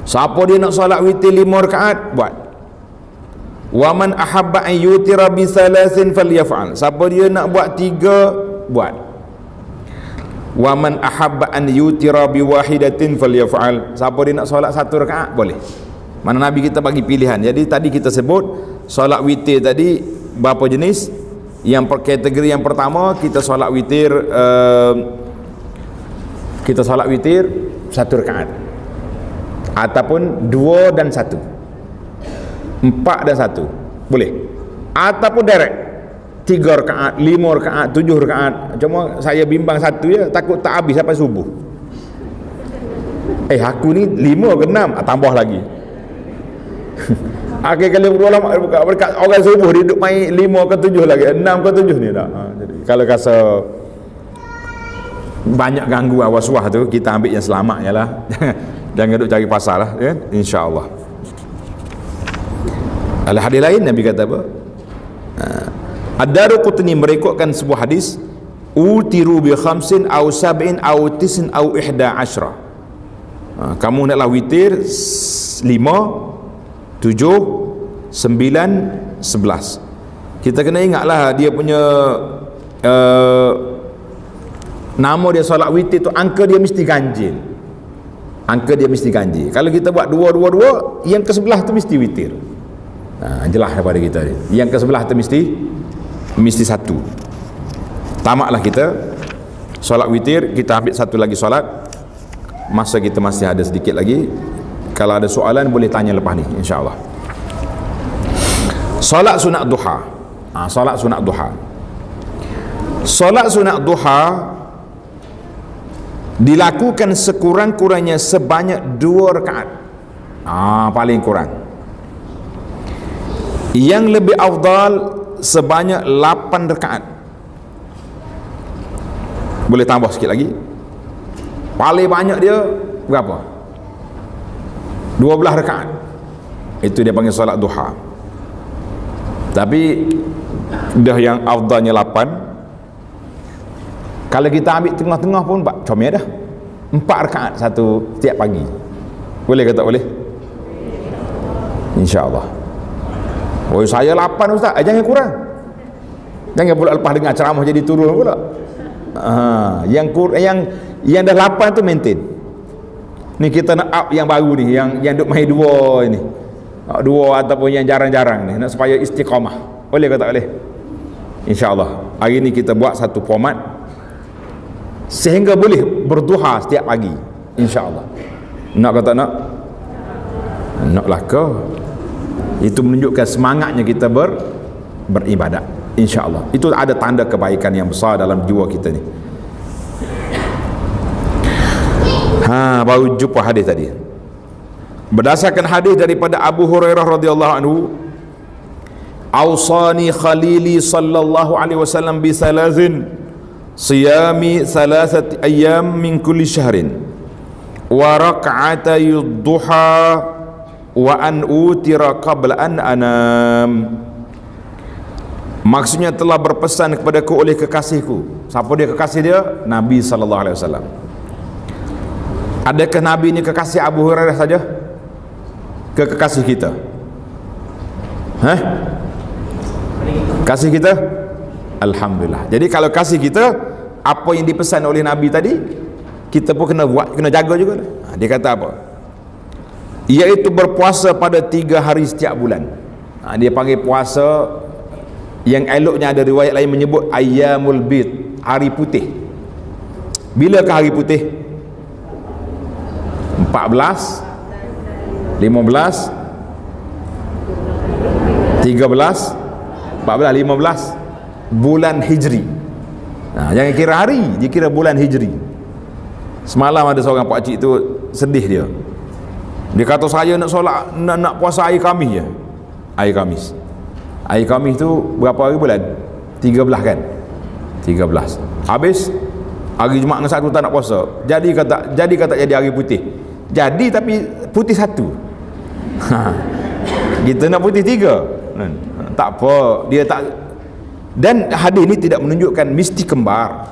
Siapa dia nak solat witir 5 rakaat, buat. Wa man ahabba an yutira bi thalathin falyaf'al. Siapa dia nak buat 3, buat. Wa man ahabba an yutira bi wahidatin falyaf'al. Siapa dia nak solat 1 rakaat, boleh. Mana Nabi kita bagi pilihan. Jadi tadi kita sebut solat witir tadi berapa jenis? Yang kategori yang pertama, kita solat witir 1 rakaat ataupun 2 dan 1, 4 dan 1, boleh. Ataupun direct 3 rakaat, 5 rakaat, 7 rakaat. Cuma saya bimbang 1 je, takut tak habis sampai subuh. Aku ni 5 ke 6, tambah lagi. Akhir kali ulama berkat orang subuh dia duduk main 5 ke 7 lagi, 6 ke 7 ni dah. Jadi kalau rasa banyak gangguan waswah tu, kita ambil yang selamatnya lah. Jangan duduk cari pasal lah, ya? InsyaAllah. Hadis lain Nabi kata apa? Ad-Daruqutni merekodkan sebuah hadis, utiru bi khamsin aw sab'in aw tis'in aw 11. Kamu naklah witir 5, 7, 9, 11. Kita kena ingatlah dia punya nama dia solat witir tu, angka dia mesti ganjil. Angka dia mesti ganjil. Kalau kita buat 2, 2, 2, yang ke sebelah tu mesti witir. Jelas daripada kita ni. Yang ke sebelah tu mesti 1. Tamaklah kita solat witir, kita ambil satu lagi solat. Masa kita masih ada sedikit lagi. Kalau ada soalan boleh tanya lepas ni, insya-Allah. Solat sunat duha. Solat sunat duha. Solat sunat duha dilakukan sekurang-kurangnya sebanyak 2 rakaat. Paling kurang. Yang lebih afdal sebanyak 8 rakaat. Boleh tambah sikit lagi. Paling banyak dia berapa? 12 rakaat. Itu dia panggil solat duha. Tapi dah yang afdalnya 8. Kalau kita ambil tengah-tengah pun comel dah. 4 rakaat setiap pagi. Boleh ke tak boleh? InsyaAllah. Saya 8 ustaz. Jangan kurang. Jangan pula lepas dengar ceramah jadi turun pula. Yang dah 8 tu maintain. Ni kita nak up yang baru ni, yang duk main 2 ini. 2 ataupun yang jarang-jarang ni, nak supaya istiqamah. Boleh ke tak boleh? InsyaAllah. Hari ni kita buat satu format sehingga boleh berduha setiap pagi, insya-Allah. Nak ke tak nak? Naklah ke? Itu menunjukkan semangatnya kita beribadat, insya-Allah. Itu ada tanda kebaikan yang besar dalam jiwa kita ni. Baru jumpa hadis tadi. Berdasarkan hadis daripada Abu Hurairah radhiyallahu anhu, "Awsani khalili sallallahu alaihi wasallam bi thalathin siyami thalathati ayyam min kulli syahrin wa rak'atay duha wa an utira qabla an anam." Maksudnya telah berpesan kepadaku oleh kekasihku. Siapa dia kekasih dia? Nabi sallallahu alaihi wasallam. Adakah Nabi ini kekasih Abu Hurairah saja? Kekasih kita? Kasih kita? Alhamdulillah. Jadi kalau kasih kita, apa yang dipesan oleh Nabi tadi, kita pun kena buat, kena jaga juga. Dia kata apa? Iaitu berpuasa pada 3 hari setiap bulan. Dia panggil puasa, yang eloknya ada riwayat lain menyebut ayyamul bid, hari putih. Bilakah hari putih? 14, 15, 13, 14, 15 bulan Hijri. Jangan kira hari, dia kira bulan Hijri. Semalam ada seorang pakcik tu sedih dia. Dia kata saya nak solat, nak puasa hari Khamis je. Hari Khamis. Hari Khamis tu berapa hari bulan? 13 kan? 13. Habis hari Jumaat dengan Sabtu tak nak puasa. Jadi kata jadi hari putih. Jadi tapi putih satu. Kita nak putih 3. Tak apa, dia tak. Dan hadis ni tidak menunjukkan mesti kembar.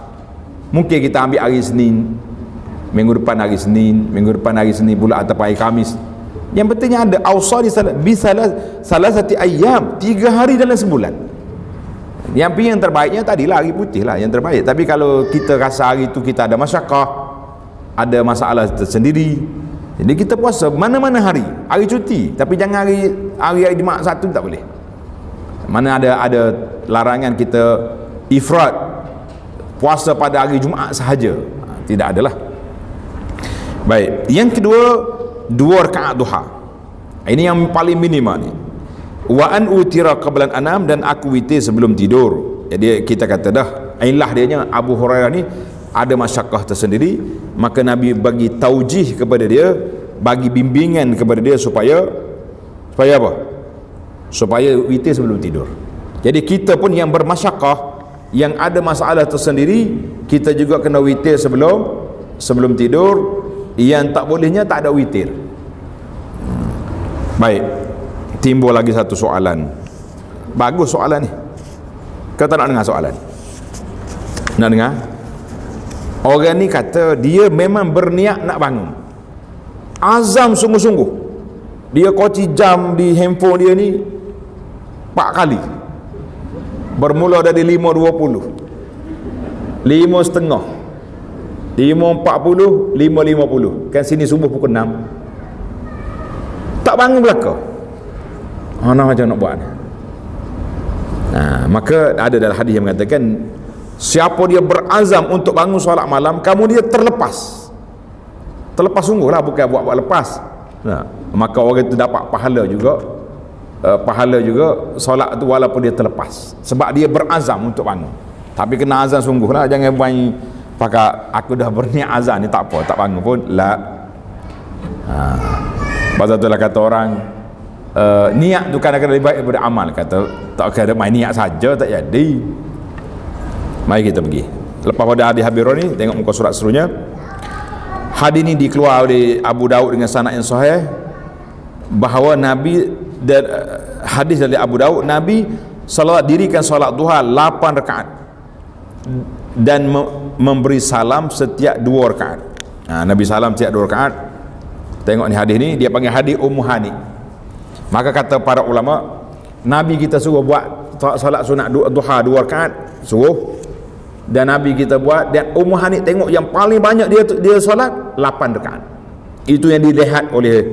Mungkin kita ambil hari Senin, minggu depan hari Senin, minggu depan hari Senin pula atau hari Khamis. Yang pentingnya ada awsal bi salasati ayyam, 3 hari dalam sebulan. Yang terbaiknya tadilah hari putih lah yang terbaik. Tapi kalau kita rasa hari itu kita ada masyarakat, ada masalah tersendiri, jadi kita puasa mana-mana hari cuti. Tapi jangan hari Jumaat Sabtu tak boleh. Mana ada larangan kita ifrat puasa pada hari Jumaat sahaja, tidak adalah. Baik, yang kedua 2 rakaat duha. Ini yang paling minima ni. Wa an utira qabla anam, dan aku witir sebelum tidur. Jadi kita kata dah ilah dia Abu Hurairah ni ada masyakkah tersendiri, maka Nabi bagi taujih kepada dia, bagi bimbingan kepada dia supaya apa? Supaya witir sebelum tidur. Jadi kita pun yang bermasyakkah, yang ada masalah tersendiri, kita juga kena witir sebelum tidur. Yang tak bolehnya tak ada witir. Baik, timbul lagi satu soalan. Bagus soalan ni. Kau tak nak dengar soalan? Nak dengar? Orang ni kata dia memang berniat nak bangun, azam sungguh-sungguh. Dia koci jam di handphone dia ni 4 kali. Bermula dari 5.20, 5.30, 5.40, 5.50. Kan sini subuh pukul 6. Tak bangun belaka. Mana macam nak buat? Maka ada dalam hadis yang mengatakan, siapa dia berazam untuk bangun solat malam, kamu dia terlepas sungguh lah, bukan buat lepas. Maka orang itu dapat pahala juga solat tu walaupun dia terlepas, sebab dia berazam untuk bangun. Tapi kena azam sungguh lah, jangan main pakai aku dah berniat azan ni tak apa, tak bangun pun la. Pasal tu lah kata orang, niat tu kadang-kadang lebih baik daripada amal. Kata tak kira main niat saja tak jadi. Mari kita pergi. Lepas pada hadis Habirah ni, tengok muka surat seterusnya. Hadis ni dikeluar oleh Abu Daud dengan sanad yang sahih, bahawa Nabi dan hadis dari Abu Daud, Nabi salawat dirikan solat duha 8 rakaat dan memberi salam setiap 2 rakaat. Nabi salam setiap 2 rakaat. Tengok ni hadis ni, dia panggil hadis Ummu Hani. Maka kata para ulama, Nabi kita suruh buat solat sunat duha 2 rakaat, suruh. Dan Nabi kita buat, dan Ummu Hani tengok yang paling banyak dia solat 8 rakaat. Itu yang dilihat oleh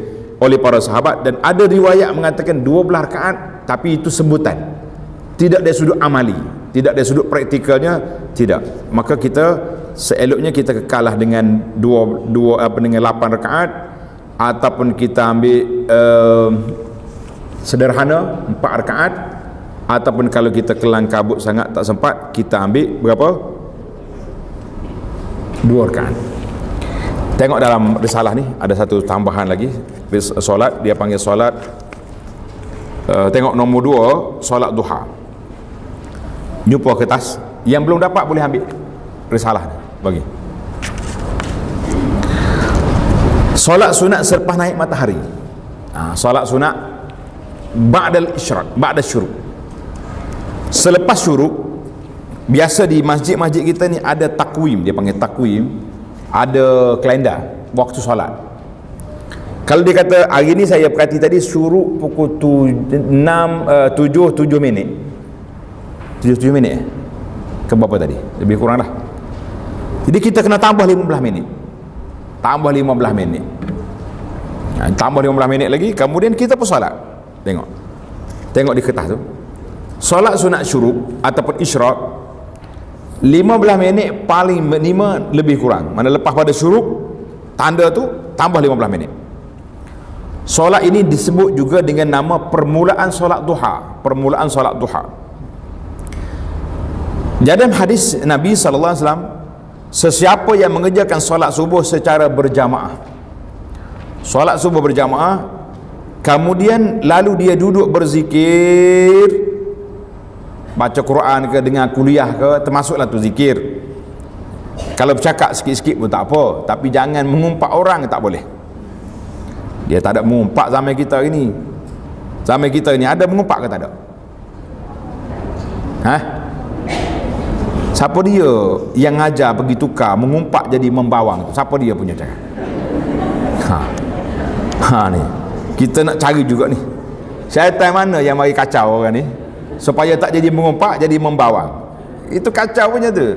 para sahabat. Dan ada riwayat mengatakan 12 rakaat, tapi itu sebutan, tidak dari sudut amali, tidak dari sudut praktikalnya, tidak. Maka kita seeloknya kita kekalah dengan dengan 8 rakaat, ataupun kita ambil sederhana 4 rakaat, ataupun kalau kita kelang kabut sangat tak sempat, kita ambil berapa? 2 rakaat. Tengok dalam risalah ni ada satu tambahan lagi solat, dia panggil solat tengok nombor 2, solat duha. Jumpa kertas, yang belum dapat boleh ambil risalah ni, bagi. Solat sunat selepas naik matahari. Solat sunat ba'dal isyraq, ba'da syuruk. Selepas syuruk, biasa di masjid-masjid kita ni ada takwim, dia panggil takwim, ada kalender waktu solat. Kalau dia kata hari ni saya perhati tadi syuruk pukul 7 minit. 7 minit ke berapa tadi? Lebih kurang dah. Jadi kita kena tambah 15 minit. Tambah 15 minit. Tambah 15 minit lagi, kemudian kita pun solat. Tengok di kertas tu. Solat sunat syuruk ataupun isyraq 15 minit paling minima, lebih kurang. Mana lepas pada syuruk, tanda tu tambah 15 minit. Solat ini disebut juga dengan nama permulaan solat duha. Permulaan solat duha. Dalam hadis Nabi SAW, sesiapa yang mengerjakan solat subuh secara berjamaah, solat subuh berjamaah, kemudian lalu dia duduk berzikir, baca Quran ke, dengar kuliah ke, termasuklah tu zikir. Kalau bercakap sikit-sikit pun tak apa, tapi jangan mengumpat orang, tak boleh. Dia tak ada mengumpat zaman kita ini. Zaman kita ini ada mengumpat ke tak ada? Siapa dia yang ngajar pergi tukar mengumpat jadi membawang tu? Siapa dia punya cara? Ni kita nak cari juga ni, syaitan mana yang mari kacau orang ni supaya tak jadi mengumpat, jadi membawang. Itu kacau punya tu.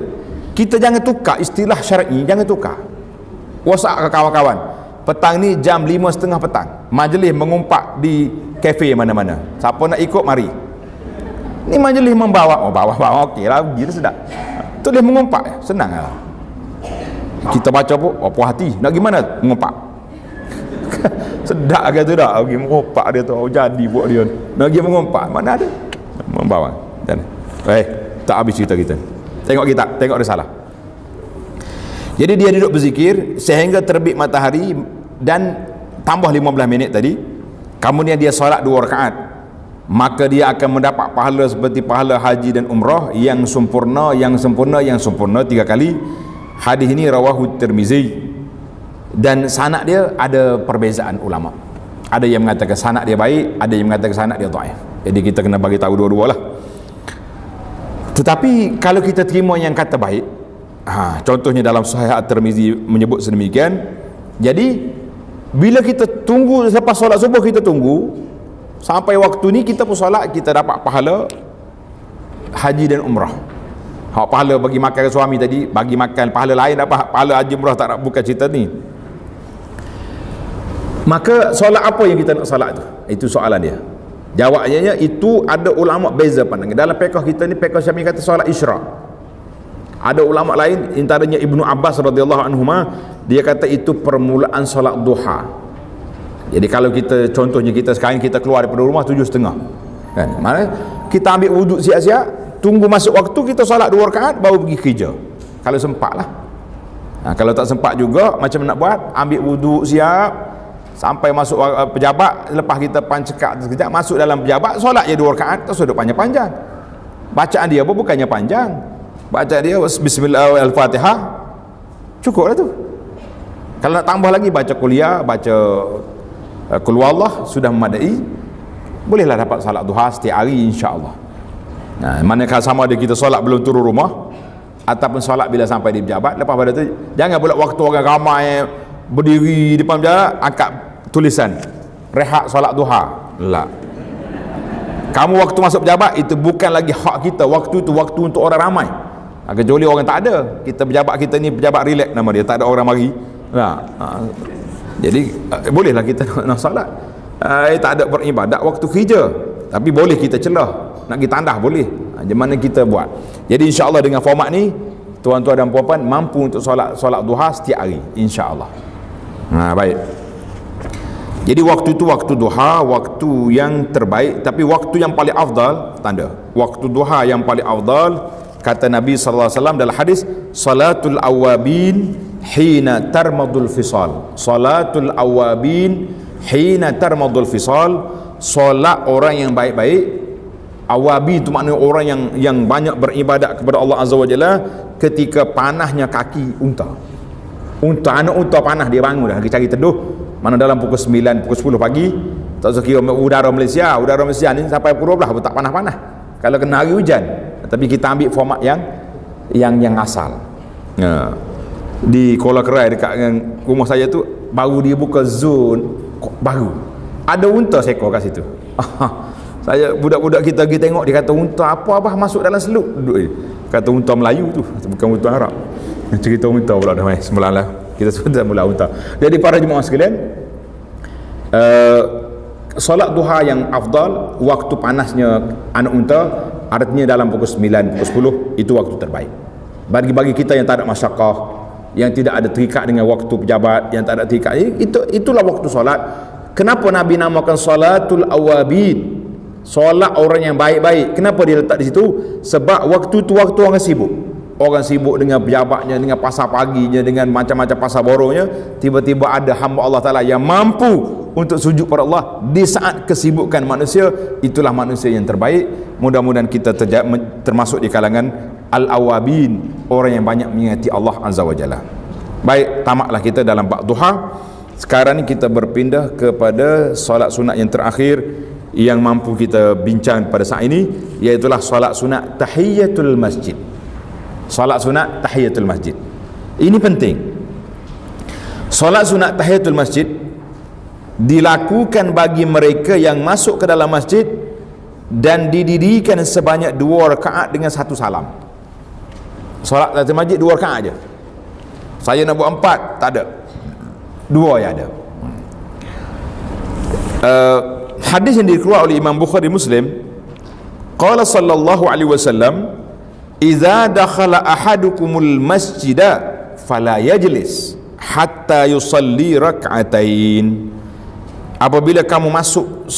Kita jangan tukar istilah syar'i, jangan tukar. WhatsApp ke kawan-kawan, petang ni jam 5.30 petang, majlis mengumpat di kafe mana-mana, siapa nak ikut mari. Ni majlis membawang. Bawang okey lah, pergi dah sedap. Tu dia mengumpat, senang lah. Kita baca pun puas hati, nak gimana mengumpat. Sedap ke tu dah pergi mengumpat dia tu, jadi buat dia nak pergi mengumpat, mana ada membawang. Dan tak habis cerita kita, tengok kita, tengok risalah. Jadi dia duduk berzikir sehingga terbit matahari dan tambah 15 minit tadi, kemudian dia solat 2 rakaat, maka dia akan mendapat pahala seperti pahala haji dan umrah yang sempurna 3 kali. Hadis ini rawahu Tirmizi, dan sanad dia ada perbezaan ulama. Ada yang mengatakan sanad dia baik, ada yang mengatakan sanad dia dhaif. Jadi kita kena bagi tahu dua-dua lah. Tetapi kalau kita terima yang kata baik, contohnya dalam Sahih At-Tirmizi menyebut sedemikian. Jadi bila kita tunggu selepas solat subuh, kita tunggu sampai waktu ni kita pun solat, kita dapat pahala haji dan umrah. Pahala bagi makan suami tadi, bagi makan, pahala lain dapat, pahala haji umrah tak, bukan cerita ni. Maka solat apa yang kita nak solat tu? Itu soalan dia. Jawabnya itu ada ulama beza pandangan. Dalam fiqh kita ni, fiqh Syafi'i kata solat isyraq. Ada ulama lain, antaranya Ibnu Abbas radhiyallahu anhuma, dia kata itu permulaan solat duha. Jadi kalau kita, contohnya kita sekarang kita keluar daripada rumah 7.30 kan, mana kita ambil wuduk siap-siap, tunggu masuk waktu, kita solat 2 rakaat baru pergi kerja kalau sempat lah. Kalau tak sempat juga, macam nak buat, ambil wuduk siap sampai masuk pejabat, lepas kita pancekak sekejap, masuk dalam pejabat, solat je 2 rakaat, tak sudah panjang-panjang. Bacaan dia pun bukannya panjang, bacaan dia bismillah al-fatihah, cukup lah tu. Kalau nak tambah lagi, baca kuliah, baca Qul huwallah, sudah memadai. Bolehlah dapat salat duha setiap hari insya-Allah. Manakala sama ada kita solat belum turun rumah, ataupun solat bila sampai di pejabat, lepas pada tu jangan pula waktu orang ramai berdiri di depan pejabat angkat tulisan rehat solat duha. La. Kamu waktu masuk pejabat itu bukan lagi hak kita, waktu itu waktu untuk orang ramai. Kecuali orang tak ada, kita pejabat kita ni pejabat relax nama dia, tak ada orang mari. Jadi bolehlah kita nak solat, tak ada beribadat waktu kerja, tapi boleh kita celah, nak pergi tandah boleh. Macam mana kita buat. Jadi insya-Allah dengan format ni, tuan-tuan dan puan-puan mampu untuk solat duha setiap hari insya-Allah. Baik. Jadi waktu itu waktu duha, waktu yang terbaik, tapi waktu yang paling afdal, tanda waktu duha yang paling afdal, kata Nabi sallallahu alaihi wasallam dalam hadis, salatul awabin hina tarmadul fisal. Salatul awabin hina tarmadul fisal. Solat orang yang baik-baik. Awabi itu maknanya orang yang banyak beribadat kepada Allah Azza wa Jalla ketika panahnya kaki unta. Anak unta panah, dia bangun dah, cari teduh. Mana dalam pukul 9, pukul 10 pagi, tak usah kira udara Malaysia ni sampai pukul 12 pun tak panas-panas kalau kena hari hujan. Tapi kita ambil format yang asal. Di Kuala Kerai dekat dengan rumah saya tu, baru dia buka zone baru, ada unta seekor kat situ. Saya, budak-budak kita pergi tengok, dia kata unta apa abah masuk dalam seluk, duduk kata unta Melayu tu, bukan unta Arab. Cerita unta pula dah semalam lah, kita sudah mula unta. Jadi para jemaah sekalian, solat duha yang afdal waktu panasnya anak unta, artinya dalam pukul 9, pukul 10, itu waktu terbaik bagi kita yang tak ada masyaqqah, yang tidak ada terikat dengan waktu pejabat, yang tak ada terikat, itulah waktu solat. Kenapa Nabi namakan salatul awabin, solat orang yang baik-baik? Kenapa dia letak di situ? Sebab waktu tu waktu orang sibuk. orang sibuk dengan pejabatnya, dengan pasar paginya, dengan macam-macam pasar borongnya, tiba-tiba ada hamba Allah Ta'ala yang mampu untuk sujud pada Allah di saat kesibukan manusia. Itulah manusia yang terbaik. Mudah-mudahan kita termasuk di kalangan al-awabin, orang yang banyak mengingati Allah Azza wa Jalla. Baik, tamatlah kita dalam bab duha. Sekarang ni kita berpindah kepada solat sunat yang terakhir yang mampu kita bincang pada saat ini, iaitulah solat sunat tahiyatul masjid. Solat sunat tahiyatul masjid ini penting. Solat sunat tahiyatul masjid dilakukan bagi mereka yang masuk ke dalam masjid dan didirikan sebanyak 2 rakaat dengan 1 salam. Solat tahiyatul masjid 2 rakaat aja. Saya nak buat 4, tak ada, 2 yang ada. Hadis yang dikeluarkan oleh Imam Bukhari Muslim, qala sallallahu alaihi wasallam, idza dakhala ahadukumul masjida fala yajlis hatta yusalli rak'atain. Apabila kamu masuk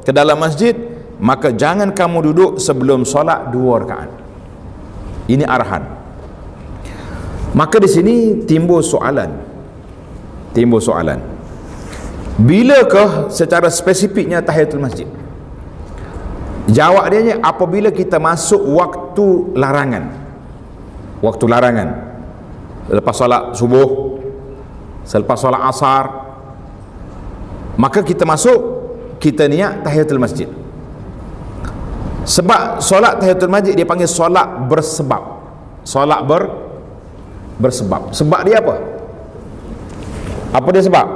ke dalam masjid, maka jangan kamu duduk sebelum solat 2 rakaat. Ini arahan. Maka di sini timbul soalan. Bilakah secara spesifiknya tahiyatul masjid? Jawab dia apabila kita masuk waktu larangan. Waktu larangan. Lepas solat subuh, selepas solat asar, maka kita masuk, kita niat tahiyatul masjid. Sebab solat tahiyatul masjid dia panggil solat bersebab. Solat bersebab. Sebab dia apa? Apa dia sebab?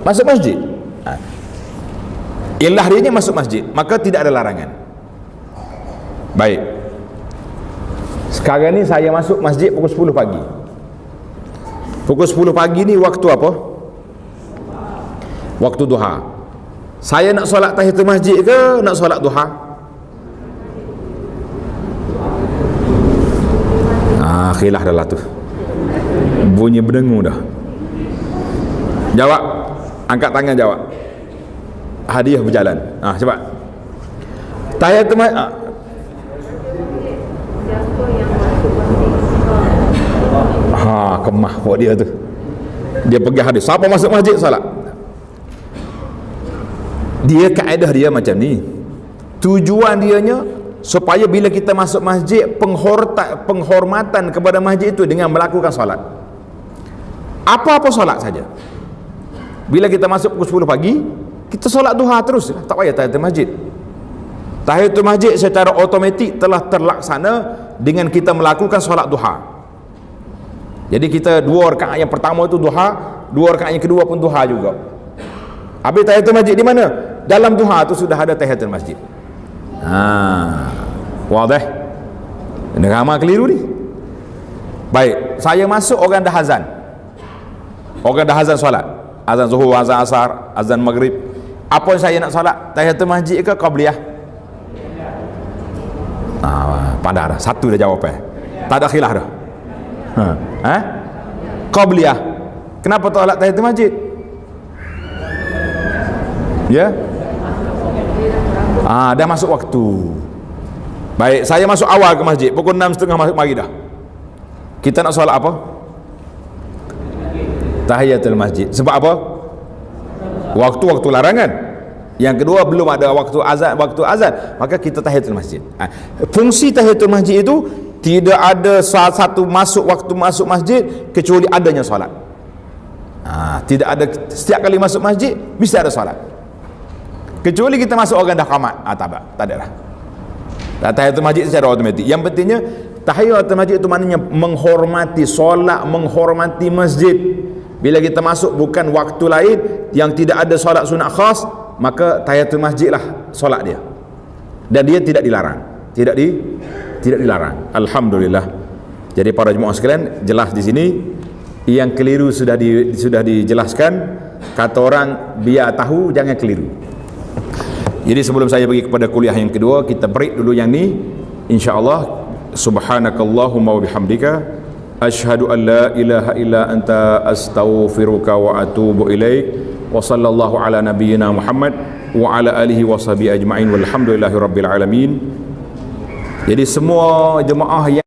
Masuk masjid. Ilah dia masuk masjid, maka tidak ada larangan. Baik. Sekarang ni saya masuk masjid pukul 10 pagi. Pukul 10 pagi ni waktu apa? Waktu duha. Saya nak solat tahiyatul masjid ke nak solat duha? Khilaf dah lah tu. Bunyi berdengung dah. Jawab. Angkat tangan jawab. Hadiah berjalan. Cepat. Tahiyatul masjid. Kemah buat dia tu. Dia pergi hadis. Siapa masuk masjid solat? Dia kaedah dia macam ni. Tujuan dianya supaya bila kita masuk masjid, penghormatan kepada masjid itu dengan melakukan solat. Apa-apa solat saja. Bila kita masuk pukul 10 pagi, kita solat duha terus, tak payah tahiyatul masjid. Tahiyatul masjid secara automatik telah terlaksana dengan kita melakukan solat duha. Jadi kita 2 rakaat yang pertama itu duha, 2 rakaat yang kedua pun duha juga. Habis tahiyatul masjid di mana? Dalam duha itu sudah ada tahiyatul masjid. Wadah. Ini ramai keliru ni. Baik, saya masuk orang dah azan. Orang dah azan solat. Azan zuhur, azan asar, azan maghrib. Apa yang saya nak solat? Tahiyatul masjid ke qabliyah? Pandai dah. Satu dah jawab tak ada khilaf dah. Qabliyah. Kenapa tolak tahiyatul masjid? Ya? Dah masuk waktu. Baik, saya masuk awal ke masjid pukul 6.30 masuk pagi dah. Kita nak solat apa? Tahiyatul masjid. Sebab apa? Waktu-waktu larangan. Yang kedua belum ada waktu azan, maka kita tahiyatul masjid. Fungsi tahiyatul masjid itu tidak ada salah satu waktu masuk masjid kecuali adanya solat. Tidak ada, setiap kali masuk masjid mesti ada solat. Kecuali kita masuk orang dah qamat, tak ada dah. Tahiyatul masjid secara automatik. Yang pentingnya tahiyatul masjid itu maknanya menghormati solat, menghormati masjid. Bila kita masuk bukan waktu lain yang tidak ada solat sunat khas, maka tahiyatul masjid lah solat dia. Dan dia tidak dilarang. Tidak dilarang. Alhamdulillah. Jadi para jemaah sekalian, jelas di sini yang keliru sudah dijelaskan. Kata orang biar tahu jangan keliru. Jadi sebelum saya pergi kepada kuliah yang kedua, kita break dulu yang ni. InsyaAllah. Subhanakallahumma wa bihamdika asyhadu an la ilaha illa anta astaghfiruka wa atubu ilaik. Wa sallallahu ala nabiyyina Muhammad wa ala alihi wa sahbihi ajma'in walhamdulillahi rabbil alamin. Jadi semua jemaah